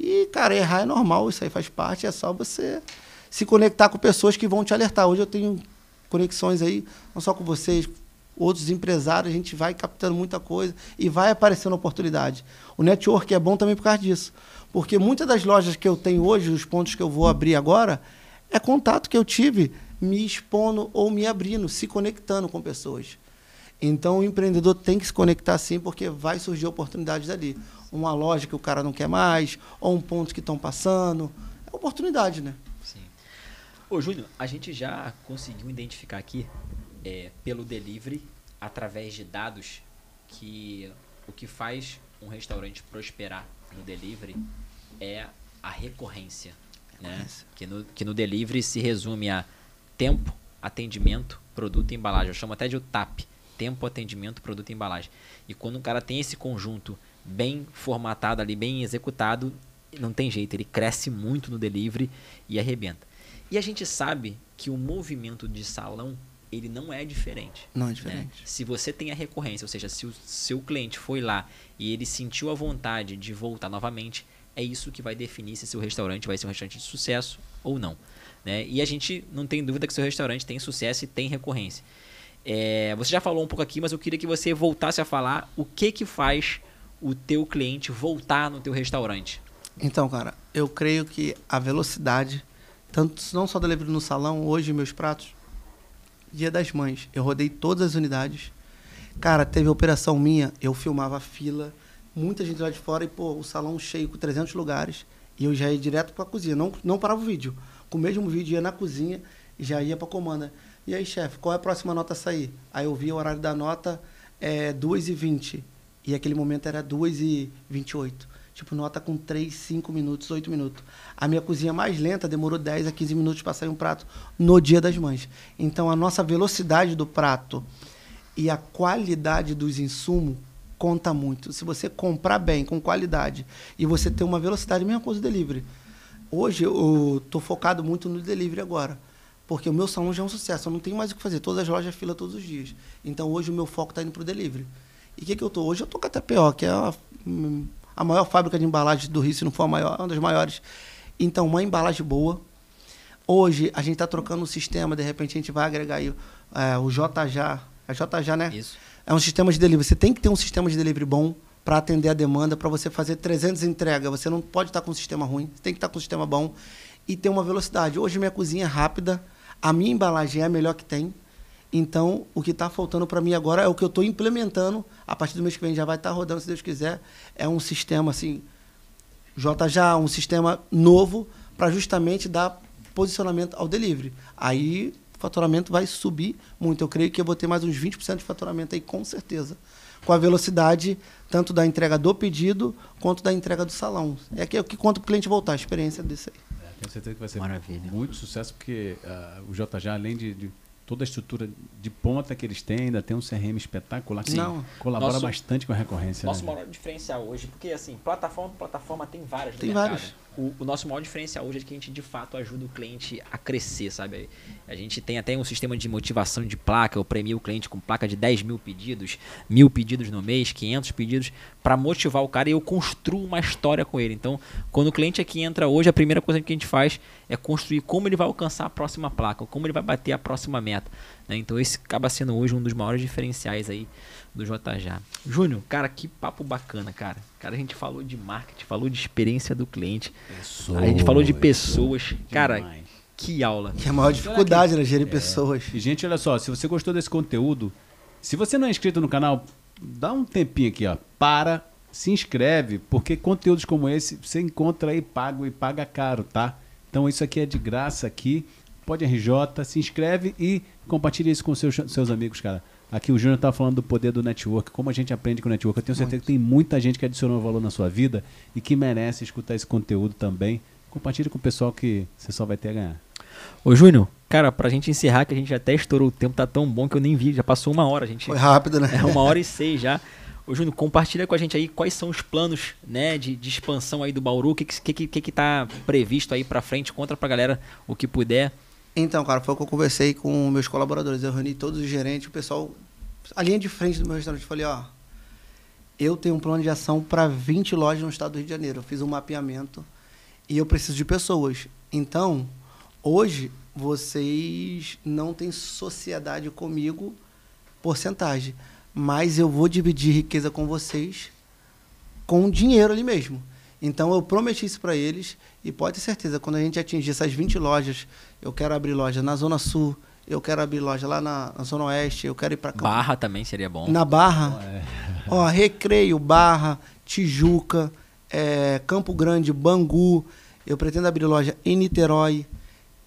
E, cara, errar é normal, isso aí faz parte, é só você se conectar com pessoas que vão te alertar. Hoje eu tenho conexões aí, não só com vocês, outros empresários, a gente vai captando muita coisa e vai aparecendo oportunidade. O network é bom também por causa disso, porque muitas das lojas que eu tenho hoje, os pontos que eu vou abrir agora, é contato que eu tive me expondo ou me abrindo, se conectando com pessoas. Então, o empreendedor tem que se conectar sim, porque vai surgir oportunidades ali. Uma loja que o cara não quer mais, ou um ponto que estão passando. É oportunidade, né? Sim. Ô, Júnior, a gente já conseguiu identificar aqui pelo delivery, através de dados, que o que faz um restaurante prosperar no delivery é a recorrência, né? Que no delivery se resume a tempo, atendimento, produto e embalagem. Eu chamo até de o TAP, tempo, atendimento, produto e embalagem. E quando o cara tem esse conjunto bem formatado ali, bem executado, não tem jeito, ele cresce muito no delivery e arrebenta. E a gente sabe que o movimento de salão, ele não é diferente. Não é diferente. Né? Se você tem a recorrência, ou seja, se o seu cliente foi lá e ele sentiu a vontade de voltar novamente, é isso que vai definir se seu restaurante vai ser um restaurante de sucesso ou não. Né? E a gente não tem dúvida que seu restaurante tem sucesso e tem recorrência. Você já falou um pouco aqui, mas eu queria que você voltasse a falar o que faz o teu cliente voltar no teu restaurante. Então, cara, eu creio que a velocidade, tanto não só delivery no salão, hoje meus pratos, Dia das Mães, eu rodei todas as unidades. Cara, teve operação minha, eu filmava a fila, muita gente lá de fora e, pô, o salão cheio com 300 lugares. E eu já ia direto pra cozinha, não parava o vídeo. Com o mesmo vídeo, ia na cozinha e já ia pra comanda. E aí, chefe, qual é a próxima nota a sair? Aí eu via o horário da nota, 2h20. E aquele momento era 2h28. Tipo, nota com 3, 5 minutos, 8 minutos. A minha cozinha mais lenta demorou 10 a 15 minutos para sair um prato no Dia das Mães. Então, a nossa velocidade do prato e a qualidade dos insumos conta muito. Se você comprar bem, com qualidade, e você ter uma velocidade, mesma coisa do delivery. Hoje, eu estou focado muito no delivery agora, porque o meu salão já é um sucesso. Eu não tenho mais o que fazer. Todas as lojas fila todos os dias. Então, hoje, o meu foco está indo para o delivery. E o que eu estou? Hoje, eu estou com a TPO, que é a maior fábrica de embalagem do Rio, se não for a maior, uma das maiores. Então, uma embalagem boa. Hoje, a gente está trocando um sistema, de repente a gente vai agregar aí o JJ. É JJ, né? Isso. É um sistema de delivery. Você tem que ter um sistema de delivery bom para atender a demanda, para você fazer 300 entregas. Você não pode estar com um sistema ruim, você tem que estar com um sistema bom e ter uma velocidade. Hoje, minha cozinha é rápida, a minha embalagem é a melhor que tem. Então, o que está faltando para mim agora é o que eu estou implementando. A partir do mês que vem já vai estar rodando, se Deus quiser. É um sistema assim, JJ, um sistema novo para justamente dar posicionamento ao delivery. Aí o faturamento vai subir muito. Eu creio que eu vou ter mais uns 20% de faturamento aí, com certeza. Com a velocidade tanto da entrega do pedido quanto da entrega do salão. É que conta para o cliente voltar, a experiência desse aí. Tenho certeza que vai ser Maravilha. muito sucesso, porque o JJ, além de toda a estrutura de ponta que eles têm, ainda tem um CRM espetacular que colabora bastante com a recorrência. Nosso maior diferencial hoje, porque assim, plataforma tem várias no tem mercado. Várias. O nosso maior diferencial hoje é que a gente de fato ajuda o cliente a crescer, sabe? A gente tem até um sistema de motivação de placa, eu premio o cliente com placa de 10 mil pedidos, 1000 pedidos no mês, 500 pedidos, para motivar o cara, e eu construo uma história com ele. Então, quando o cliente aqui entra hoje, a primeira coisa que a gente faz é construir como ele vai alcançar a próxima placa, como ele vai bater a próxima meta. Né? Então, esse acaba sendo hoje um dos maiores diferenciais aí do JJ. Júnior, cara, que papo bacana, cara. Cara, a gente falou de marketing, falou de experiência do cliente, a gente falou de pessoas. Cara, que aula. Que é a maior dificuldade, né? Gerir pessoas. E, gente, olha só, se você gostou desse conteúdo, se você não é inscrito no canal, dá um tempinho aqui, ó. Se inscreve, porque conteúdos como esse você encontra aí pago e paga caro, tá? Então isso aqui é de graça aqui. Pode RJ, se inscreve e compartilha isso com seus amigos, cara. Aqui o Júnior tá falando do poder do network, como a gente aprende com o network. Eu tenho certeza que tem muita gente que adicionou valor na sua vida e que merece escutar esse conteúdo também. Compartilha com o pessoal que você só vai ter a ganhar. Ô Júnior, cara, pra gente encerrar, que a gente até estourou o tempo, tá tão bom que eu nem vi, já passou 1 hora. Foi rápido, né? É 1h06 já. Ô Júnior, compartilha com a gente aí quais são os planos, né, de expansão aí do Bauru, o que tá previsto aí pra frente, conta pra galera o que puder. Então, cara, foi o que eu conversei com meus colaboradores. Eu reuni todos os gerentes, o pessoal, a linha de frente do meu restaurante. Falei, eu tenho um plano de ação para 20 lojas no estado do Rio de Janeiro. Eu fiz um mapeamento e eu preciso de pessoas. Então, hoje, vocês não têm sociedade comigo, porcentagem. Mas eu vou dividir riqueza com vocês com dinheiro ali mesmo. Então, eu prometi isso para eles e pode ter certeza, quando a gente atingir essas 20 lojas, eu quero abrir loja na Zona Sul, eu quero abrir loja lá na Zona Oeste, eu quero ir para Barra também seria bom. Na Barra, Recreio, Barra, Tijuca, Campo Grande, Bangu, eu pretendo abrir loja em Niterói,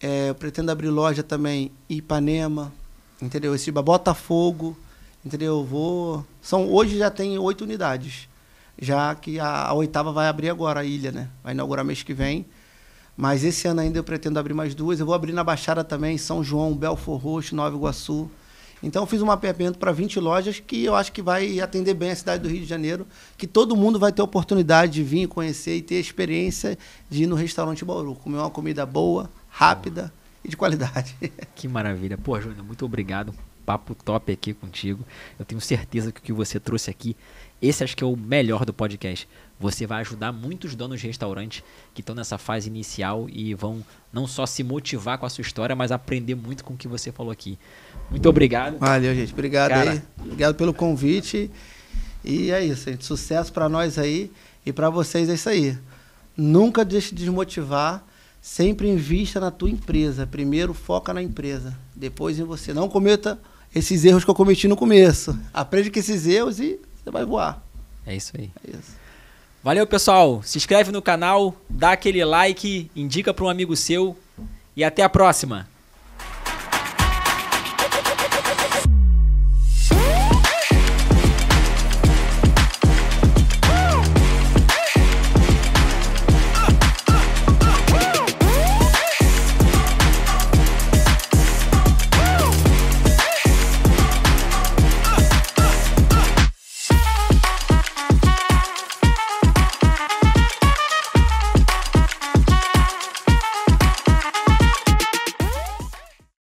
eu pretendo abrir loja também em Ipanema, entendeu? Botafogo, entendeu? Hoje já tem 8 unidades, já que a 8ª vai abrir agora, a Ilha, né? Vai inaugurar mês que vem. Mas esse ano ainda eu pretendo abrir mais 2. Eu vou abrir na Baixada também, São João, Belford Roxo, Nova Iguaçu. Então eu fiz um mapeamento para 20 lojas que eu acho que vai atender bem a cidade do Rio de Janeiro, que todo mundo vai ter oportunidade de vir conhecer e ter a experiência de ir no restaurante Bauru, comer uma comida boa, rápida e de qualidade. Que maravilha. Pô, Júnior, muito obrigado. Papo top aqui contigo. Eu tenho certeza que o que você trouxe aqui, esse acho que é o melhor do podcast. Você vai ajudar muitos donos de restaurantes que estão nessa fase inicial e vão não só se motivar com a sua história, mas aprender muito com o que você falou aqui. Muito obrigado. Valeu, gente. Obrigado, cara. aí. Obrigado pelo convite. E é isso, gente. Sucesso para nós aí e para vocês é isso aí. Nunca deixe de desmotivar. Sempre invista na tua empresa. Primeiro foca na empresa. Depois em você. Não cometa esses erros que eu cometi no começo. Aprende com esses erros e você vai voar. É isso aí. É isso. Valeu, pessoal. Se inscreve no canal, dá aquele like, indica para um amigo seu e até a próxima.